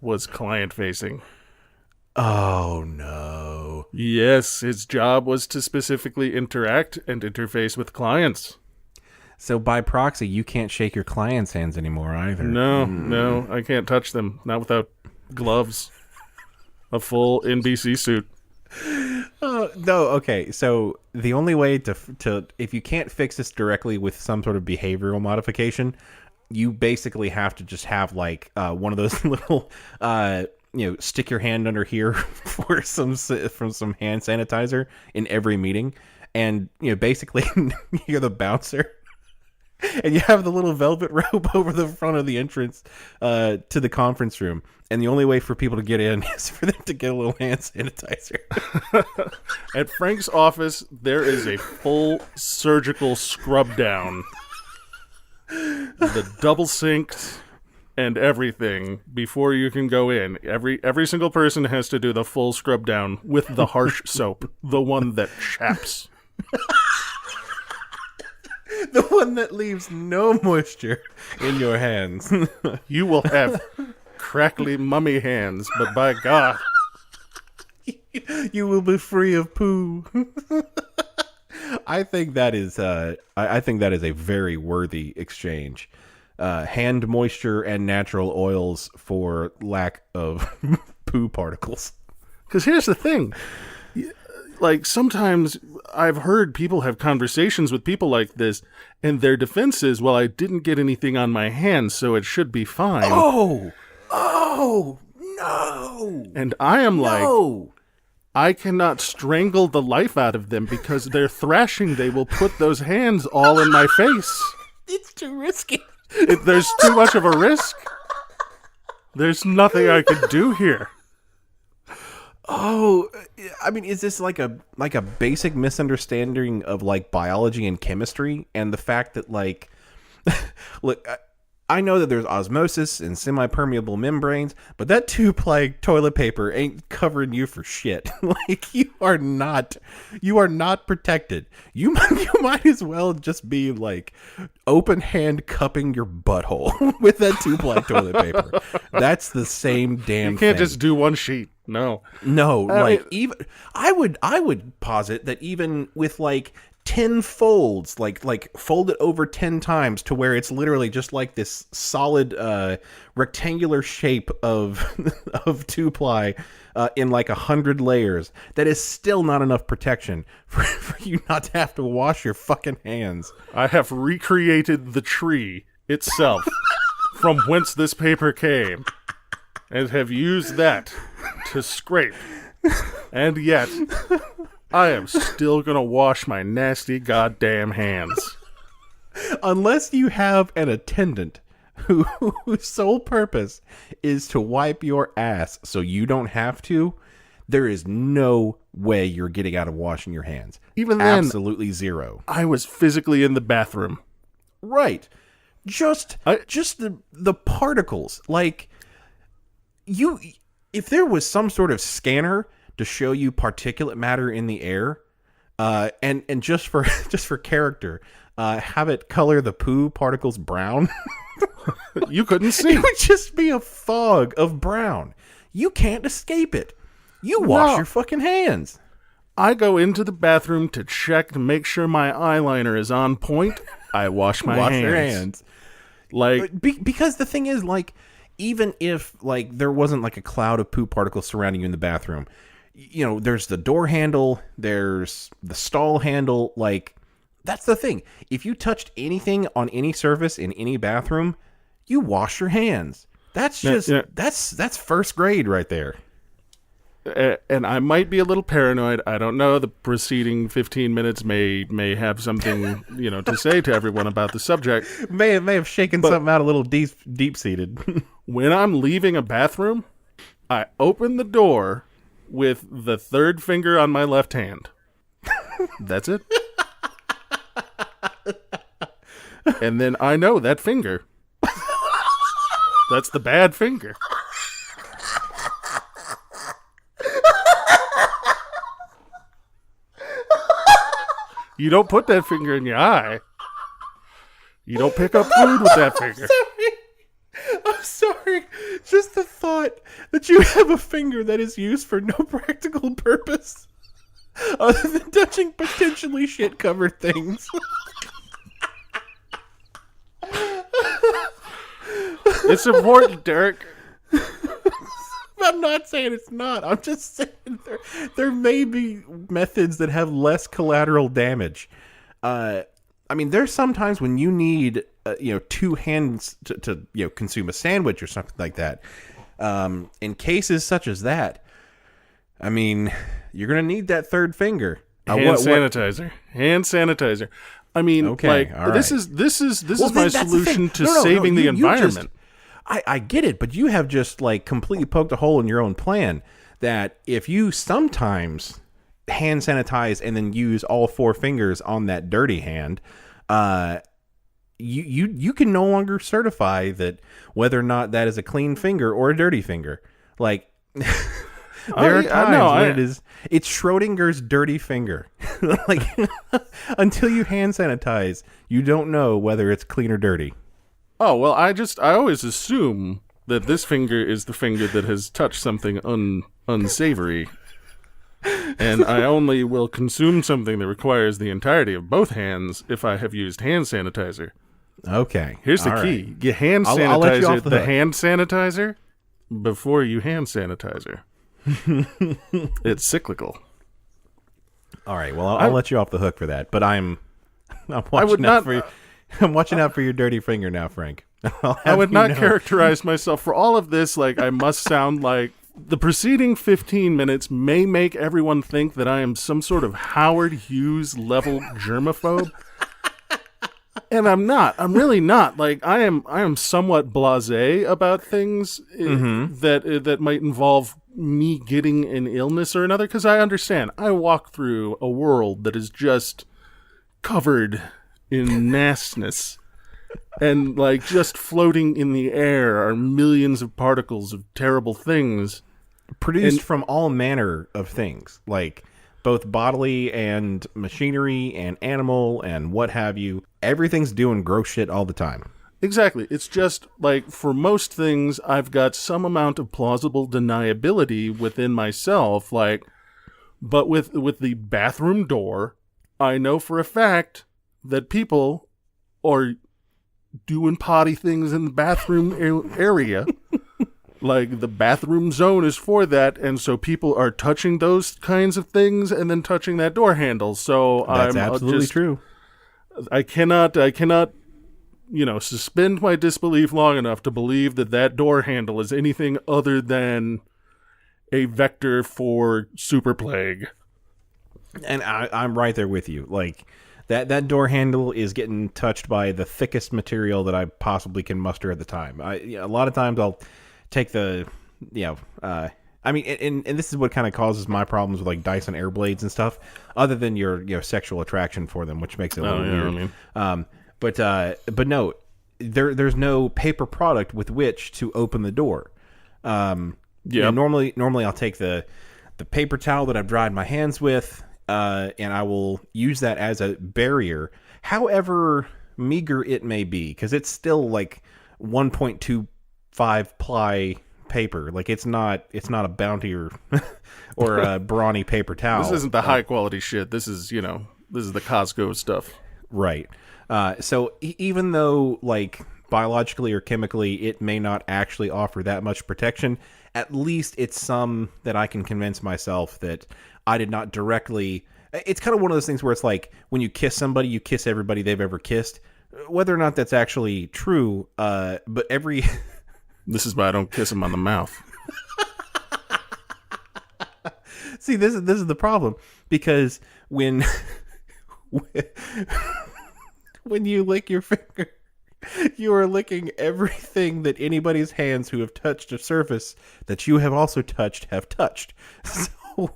was client facing. Oh, no. Yes, his job was to specifically interact and interface with clients. So by proxy, you can't shake your clients' hands anymore either. No, I can't touch them. Not without gloves. A full NBC suit. No, okay. So the only way to if you can't fix this directly with some sort of behavioral modification, you basically have to just have one of those little stick your hand under here for some hand sanitizer in every meeting, and basically you're the bouncer, and you have the little velvet rope over the front of the entrance to the conference room, and the only way for people to get in is for them to get a little hand sanitizer. At Frank's office, there is a full surgical scrub down, the double synced and everything before you can go in. Every single person has to do the full scrub down with the harsh soap, the one that chaps. The one that leaves no moisture in your hands. You will have crackly mummy hands, but by God, you will be free of poo. I think that is I think that is a very worthy exchange. Hand moisture and natural oils for lack of poo particles. because here's the thing. Like, sometimes I've heard people have conversations with people like this, and their defense is, well, I didn't get anything on my hands, so it should be fine. Oh, no. And I am like, No. I cannot strangle the life out of them because they're thrashing. They will put those hands all in my face. It's too risky. There's too much of a risk. There's nothing I could do here. Oh, I mean, is this like a basic misunderstanding of like biology and chemistry and the fact that like, look, I know that there's osmosis and semi-permeable membranes, but that 2-ply toilet paper ain't covering you for shit. Like you are not protected. You might as well just be like open hand cupping your butthole with that 2-ply toilet paper. That's the same damn You can't thing. just do one sheet. No. Like even I would posit that even with like 10 folds, like fold it over 10 times to where it's literally just like this solid rectangular shape of 2-ply in like 100 layers, that is still not enough protection for you not to have to wash your fucking hands. I have recreated the tree itself from whence this paper came and have used that to scrape. And yet, I am still gonna wash my nasty goddamn hands. Unless you have an attendant whose sole purpose is to wipe your ass so you don't have to, there is no way you're getting out of washing your hands. Even then, absolutely zero. I was physically in the bathroom. Right. Just the particles. Like, if there was some sort of scanner to show you particulate matter in the air, and just for character, have it color the poo particles brown. You couldn't see. It would just be a fog of brown. You can't escape it. You wash your fucking hands. I go into the bathroom to check to make sure my eyeliner is on point. I wash my hands. Your hands. Like, because the thing is, like, even if like there wasn't like a cloud of poo particles surrounding you in the bathroom, you know, there's the door handle, there's the stall handle. Like, that's the thing. If you touched anything on any surface in any bathroom, you wash your hands. That's just that's first grade right there. and I might be a little paranoid. I don't know. The preceding 15 minutes may have something, to say to everyone about the subject. May have shaken something out a little deep seated. When I'm leaving a bathroom, I open the door with the third finger on my left hand. That's it. And then I know that finger. That's the bad finger. You don't put that finger in your eye. You don't pick up food with that finger. I'm sorry. Just the thought that you have a finger that is used for no practical purpose other than touching potentially shit-covered things. It's important, Derek. I'm not saying it's not. I'm just saying there may be methods that have less collateral damage. I mean, there's sometimes when you need, two hands to consume a sandwich or something like that. In cases such as that, I mean, you're going to need that third finger. Hand sanitizer. I mean, okay, like, all right. this is my solution to saving the environment. I get it, but you have just like completely poked a hole in your own plan that if you sometimes hand sanitize and then use all 4 fingers on that dirty hand, you can no longer certify that whether or not that is a clean finger or a dirty finger. Like, There are yeah, times when it's Schrodinger's dirty finger. Like, until you hand sanitize, you don't know whether it's clean or dirty. Oh, well, I always assume that this finger is the finger that has touched something unsavory. And I only will consume something that requires the entirety of both hands if I have used hand sanitizer. Okay. Here's the All key. right. You hand sanitizer I'll let you off the hand sanitizer before you hand sanitizer. It's cyclical. All right. Well, I'll let you off the hook for that. But I'm watching I'm watching out for your dirty finger now, Frank. I would not characterize myself for all of this like I must sound like the preceding 15 minutes may make everyone think that I am some sort of Howard Hughes level germaphobe. And I'm not. I'm really not. Like I am somewhat blasé about things that might involve me getting an illness or another, because I understand. I walk through a world that is just covered in nastiness. And like just floating in the air are millions of particles of terrible things. Produced from all manner of things, like both bodily and machinery and animal and what have you. Everything's doing gross shit all the time. Exactly. It's just like for most things, I've got some amount of plausible deniability within myself. Like, but with the bathroom door, I know for a fact that people are doing potty things in the bathroom area. Like the bathroom zone is for that, and so people are touching those kinds of things and then touching that door handle. So that's absolutely true. I cannot, suspend my disbelief long enough to believe that door handle is anything other than a vector for super plague. And I'm right there with you. Like that door handle is getting touched by the thickest material that I possibly can muster at the time. A lot of times I'll take and this is what kind of causes my problems with like Dyson Airblades and stuff, other than your sexual attraction for them, which makes it a little weird. But no, there's no paper product with which to open the door. Normally I'll take the paper towel that I've dried my hands with, and I will use that as a barrier, however meager it may be, because it's still like 1.25 ply paper. Like it's not a Bounty or a Brawny paper towel. This isn't the high quality shit. This is the Costco stuff. Right. So even though like biologically or chemically it may not actually offer that much protection, at least it's some that I can convince myself that I did not directly. It's kind of one of those things where it's like when you kiss somebody, you kiss everybody they've ever kissed. Whether or not that's actually true, but every This is why I don't kiss him on the mouth. See, this is the problem, because when you lick your finger, you are licking everything that anybody's hands who have touched a surface that you have also touched have touched. So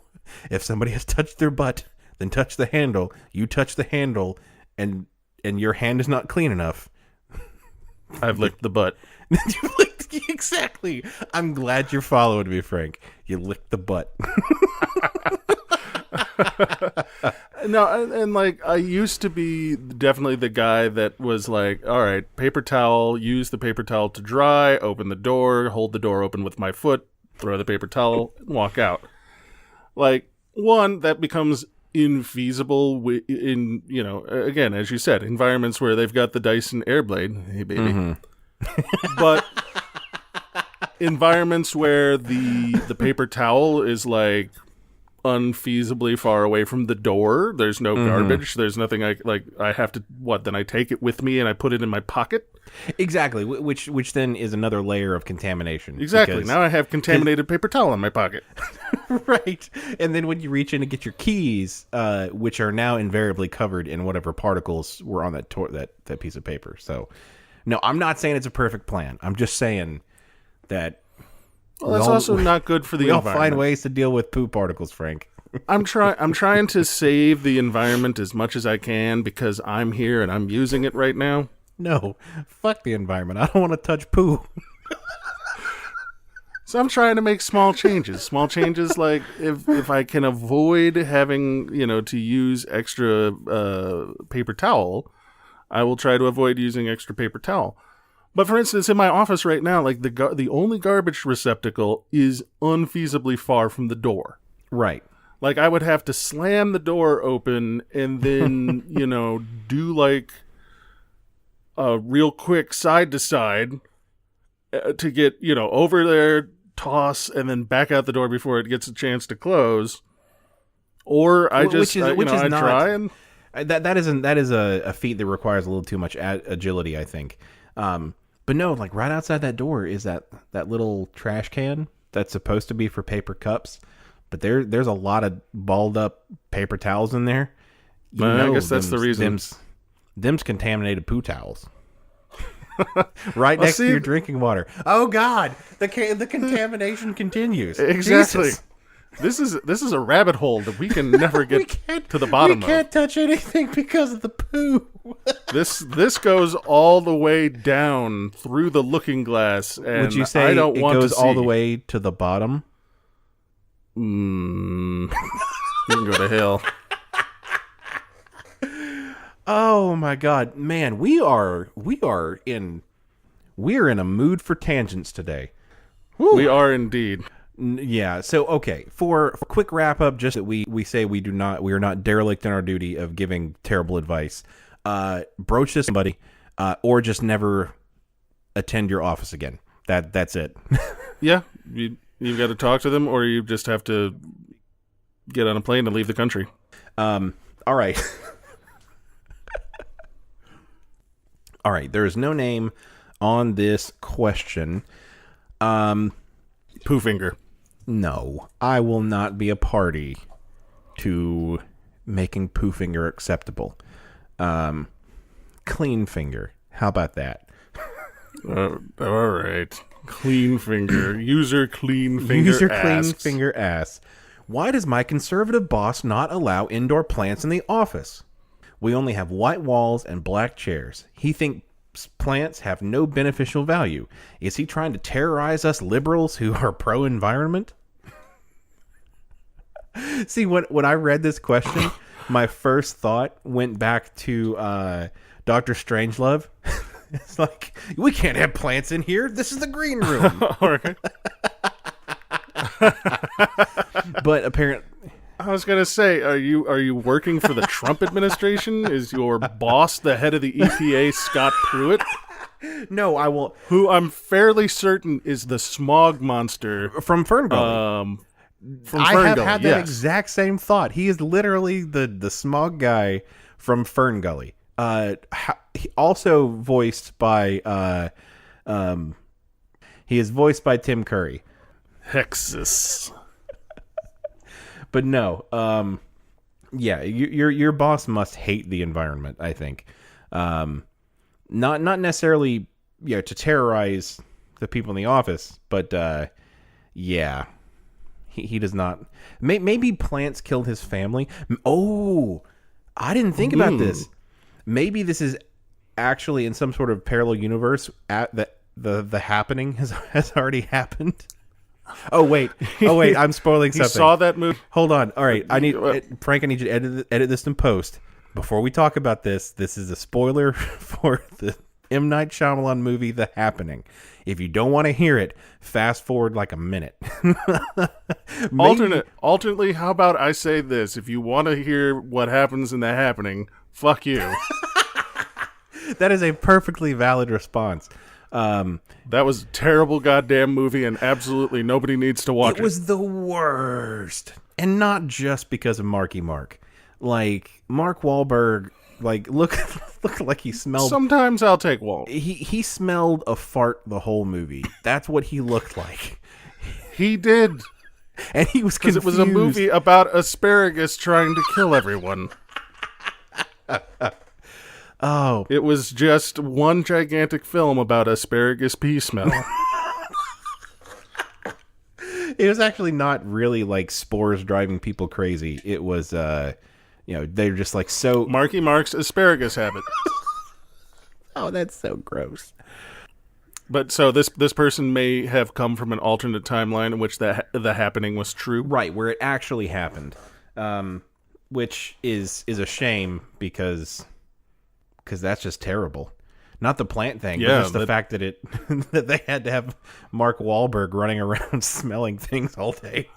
if somebody has touched their butt, then touch the handle. You touch the handle, and your hand is not clean enough. I've licked the butt. You licked exactly. I'm glad you're following me, Frank. You licked the butt. No, and like I used to be definitely the guy that was like, all right, paper towel, use the paper towel to dry, open the door, hold the door open with my foot, throw the paper towel, and walk out. Like, one, that becomes infeasible in, again, as you said, environments where they've got the Dyson Airblade. Hey, baby. Mm-hmm. But environments where the paper towel is like unfeasibly far away from the door, there's no garbage, there's nothing I have to then I take it with me and I put it in my pocket. Exactly, which then is another layer of contamination. Exactly. Now I have contaminated paper towel in my pocket. Right. And then when you reach in to get your keys, which are now invariably covered in whatever particles were on that piece of paper. So no, I'm not saying it's a perfect plan. I'm just saying that that's also not good for the environment. We all find ways to deal with poop particles, Frank. I'm trying to save the environment as much as I can because I'm here and I'm using it right now. No, fuck the environment. I don't want to touch poo. So I'm trying to make small changes. Small changes like if I can avoid having, to use extra paper towel, I will try to avoid using extra paper towel. But for instance, in my office right now, like the only garbage receptacle is unfeasibly far from the door. Right. Like I would have to slam the door open and then, do like a real quick side to side to get, over there, toss, and then back out the door before it gets a chance to close. Or I just, try and... That is a feat that requires a little too much agility, I think. But no, like right outside that door is that little trash can that's supposed to be for paper cups. But there's a lot of balled up paper towels in there. I guess that's the reason. Them's contaminated poo towels. Right next to your drinking water. Oh God, the contamination continues. Exactly. Jesus. This is a rabbit hole that we can never get to the bottom of. We can't touch anything because of the poo. This goes all the way down through the looking glass, and would you say I don't it want goes to see. all the way to the bottom? You can go to hell. Oh my God, man, we're in a mood for tangents today. Woo. We are indeed. Yeah. So okay, for a quick wrap up, just that we say we are not derelict in our duty of giving terrible advice. Broach this to somebody, or just never attend your office again. That's it. Yeah, you've got to talk to them, or you just have to get on a plane and leave the country. All right. All right. There is no name on this question. Poo finger. No, I will not be a party to making poo finger acceptable. Clean finger. How about that? All right. Clean finger. User clean finger User asks. clean finger asks, why does my conservative boss not allow indoor plants in the office? We only have white walls and black chairs. He thinks plants have no beneficial value. Is he trying to terrorize us liberals who are pro-environment? See, when I read this question, my first thought went back to Dr. Strangelove. It's like, we can't have plants in here. This is the green room. But apparently, I was gonna say, are you working for the Trump administration? Is your boss the head of the EPA, Scott Pruitt? No, I will. Who I'm fairly certain is the smog monster From Fern Gully. I have had that exact same thought. He is literally the smog guy from Fern Gully. He also voiced by he is voiced by Tim Curry. Hexus. But no, yeah, your boss must hate the environment, I think. Not necessarily, to terrorize the people in the office, but yeah, he does not. Maybe plants killed his family. Oh, I didn't think about this. Maybe this is actually in some sort of parallel universe at the happening has already happened. Oh wait, I'm spoiling something. You saw that movie? Hold on. All right, Frank, I need you to edit this in post. Before we talk about this is a spoiler for the M. Night Shyamalan movie, The Happening. If you don't want to hear it, fast forward like a minute. Alternately, how about I say this? If you want to hear what happens in The Happening, fuck you. That is a perfectly valid response. That was a terrible goddamn movie, and absolutely nobody needs to watch it. It was the worst. And not just because of Marky Mark. Like, Mark Wahlberg, like, look like he smelled... Sometimes I'll take Walt. He smelled a fart the whole movie. That's what he looked like. He did. And he was confused. Because it was a movie about asparagus trying to kill everyone. Oh. It was just one gigantic film about asparagus pea smell. It was actually not really like spores driving people crazy. It was, they're just like so... Marky Mark's asparagus habit. Oh, that's so gross. But so this person may have come from an alternate timeline in which the happening was true. Right, where it actually happened. Which is a shame because that's just terrible. Not the plant thing, but just the fact that that they had to have Mark Wahlberg running around smelling things all day.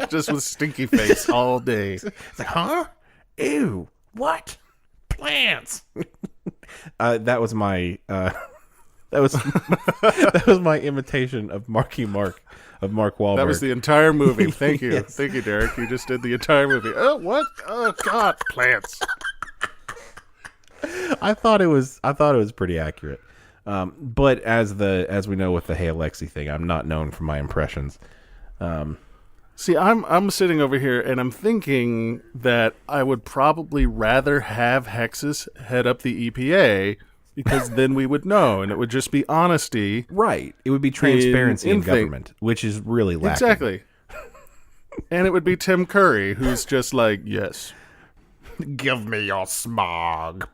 Just with stinky face all day. It's like, huh? Ew. What? Plants. That was my that was my imitation of Marky Mark of Mark Wahlberg. That was the entire movie. Thank you. Yes. Thank you, Derek. You just did the entire movie. Oh, what? Oh, God. Plants. I thought it was pretty accurate. But as we know with the Hey Alexi thing, I'm not known for my impressions. See, I'm sitting over here and I'm thinking that I would probably rather have Hexus head up the EPA because then we would know and it would just be honesty. Right. It would be transparency in in government, which is really lacking. Exactly. And it would be Tim Curry who's just like, yes. Give me your smog.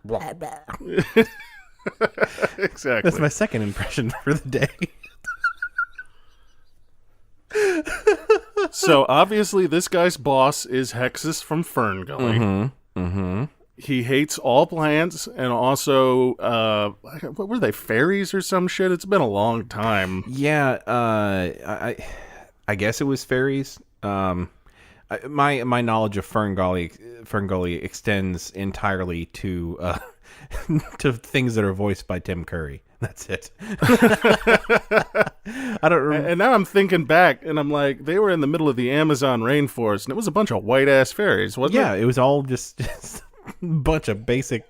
Exactly. That's my second impression for the day. So obviously this guy's boss is Hexus from Fern Gully. Mm-hmm. He hates all plants and also, what were they, fairies or some shit? It's been a long time. Yeah, I guess it was fairies. My knowledge of Fern Gully extends entirely to to things that are voiced by Tim Curry. That's it. I don't remember. And now I'm thinking back, and I'm like, they were in the middle of the Amazon rainforest, and it was a bunch of white-ass fairies, wasn't it? Yeah, it was all just a bunch of basic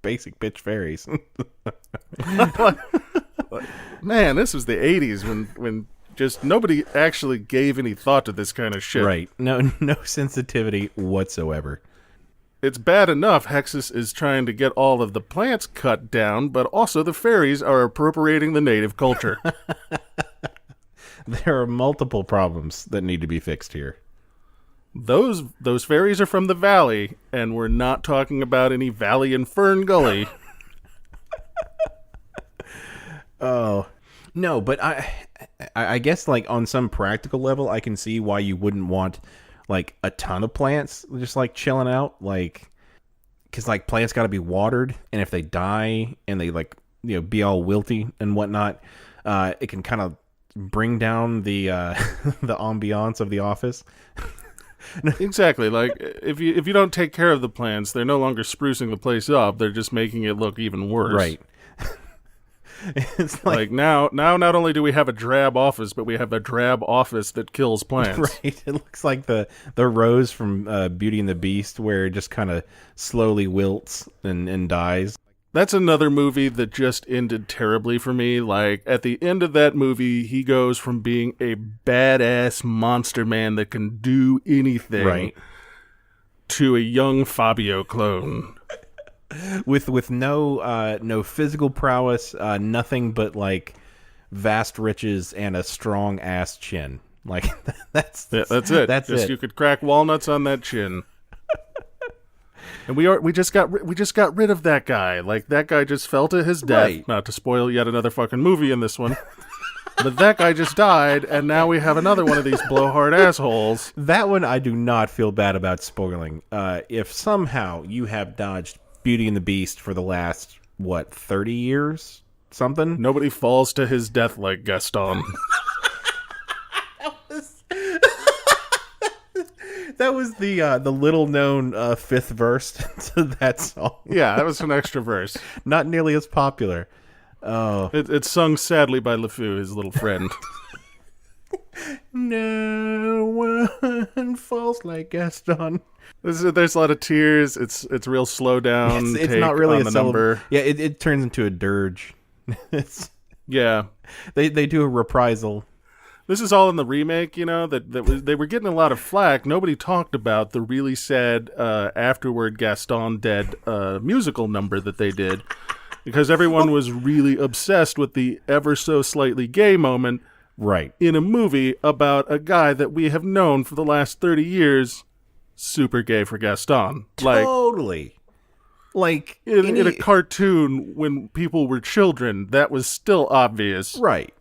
bitch fairies. Man, this was the 80s when just nobody actually gave any thought to this kind of shit. Right. No sensitivity whatsoever. It's bad enough Hexus is trying to get all of the plants cut down, but also the fairies are appropriating the native culture. There are multiple problems that need to be fixed here. Those fairies are from the valley, and we're not talking about any valley in Fern Gully. Oh. No, but I guess like on some practical level, I can see why you wouldn't want like a ton of plants just like chilling out, like because like plants got to be watered, and if they die and they like be all wilty and whatnot, it can kind of bring down the the ambiance of the office. Exactly. Like if you don't take care of the plants, they're no longer sprucing the place up; they're just making it look even worse. Right. It's like now not only do we have a drab office, but we have a drab office that kills plants. Right. It looks like the rose from Beauty and the Beast, where it just kind of slowly wilts and dies. That's another movie that just ended terribly for me. Like, at the end of that movie, he goes from being a badass monster man that can do anything, right, to a young Fabio clone. With no physical prowess, nothing but like vast riches and a strong ass chin. Like that's it. That's just it. You could crack walnuts on that chin. And we just got rid of that guy. Like, that guy just fell to his death. Right. Not to spoil yet another fucking movie in this one. But that guy just died, and now we have another one of these blowhard assholes. That one I do not feel bad about spoiling. If somehow you have dodged Beauty and the Beast for the last, 30 years? Something? Nobody falls to his death like Gaston. That was the little known fifth verse to that song. Yeah, that was an extra verse. Not nearly as popular. Oh, it's sung sadly by LeFou, his little friend. No one falls like Gaston. There's a lot of tears. It's real slow down. It's not really a number. Yeah, it turns into a dirge. Yeah, they do a reprisal. This is all in the remake, they were getting a lot of flack. Nobody talked about the really sad afterward Gaston dead musical number that they did, because everyone was really obsessed with the ever so slightly gay moment, right, in a movie about a guy that we have known for the last 30 years, super gay for Gaston. Totally. Like in a cartoon when people were children, that was still obvious. Right.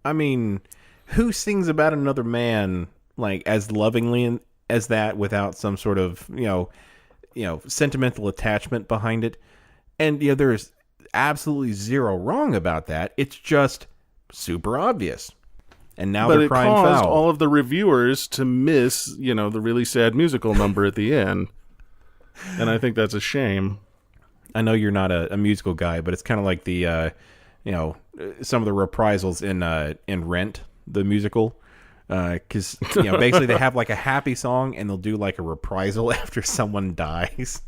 I mean, who sings about another man like as lovingly as that without some sort of, sentimental attachment behind it? And there's absolutely zero wrong about that. It's just super obvious. And now they're crying foul. But it caused all of the reviewers to miss, the really sad musical number at the end. And I think that's a shame. I know you're not a musical guy, but it's kind of like the, some of the reprisals in Rent, the musical. Because, basically they have like a happy song and they'll do like a reprisal after someone dies.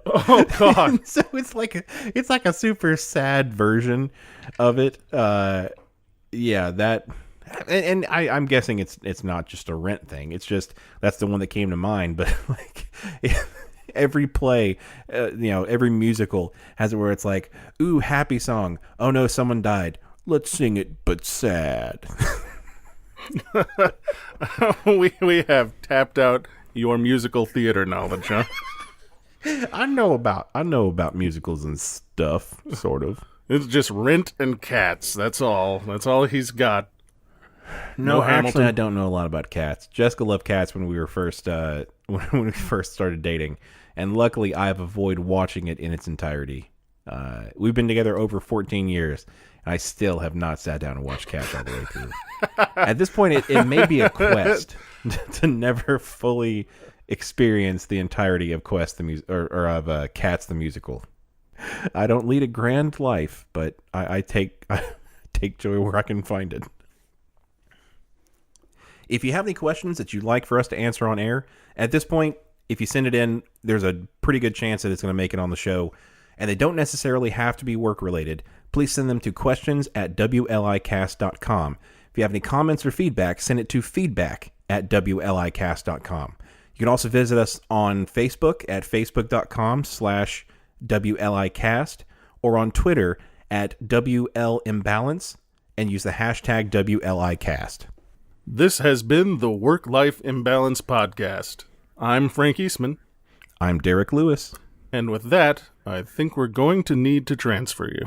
Oh, God. So it's like a super sad version of it. That... And I'm guessing it's not just a Rent thing. It's just that's the one that came to mind. But like every play, every musical has it where it's like, ooh, happy song. Oh no, someone died. Let's sing it, but sad. we have tapped out your musical theater knowledge, huh? I know about musicals and stuff, sort of. It's just Rent and Cats. That's all. That's all he's got. No, actually, I don't know a lot about Cats. Jessica loved Cats when we were first when we first started dating, and luckily, I've avoided watching it in its entirety. We've been together over 14 years, and I still have not sat down and watched Cats all the way through. At this point, it may be a quest to never fully experience the entirety of Cats the musical. I don't lead a grand life, but I take joy where I can find it. If you have any questions that you'd like for us to answer on air, at this point, if you send it in, there's a pretty good chance that it's going to make it on the show, and they don't necessarily have to be work-related. Please send them to questions@WLIcast.com. If you have any comments or feedback, send it to feedback@WLIcast.com. You can also visit us on Facebook at facebook.com/WLIcast or on Twitter at WLImbalance and use the hashtag WLIcast. This has been the Work-Life Imbalance Podcast. I'm Frank Eastman. I'm Derek Lewis. And with that, I think we're going to need to transfer you.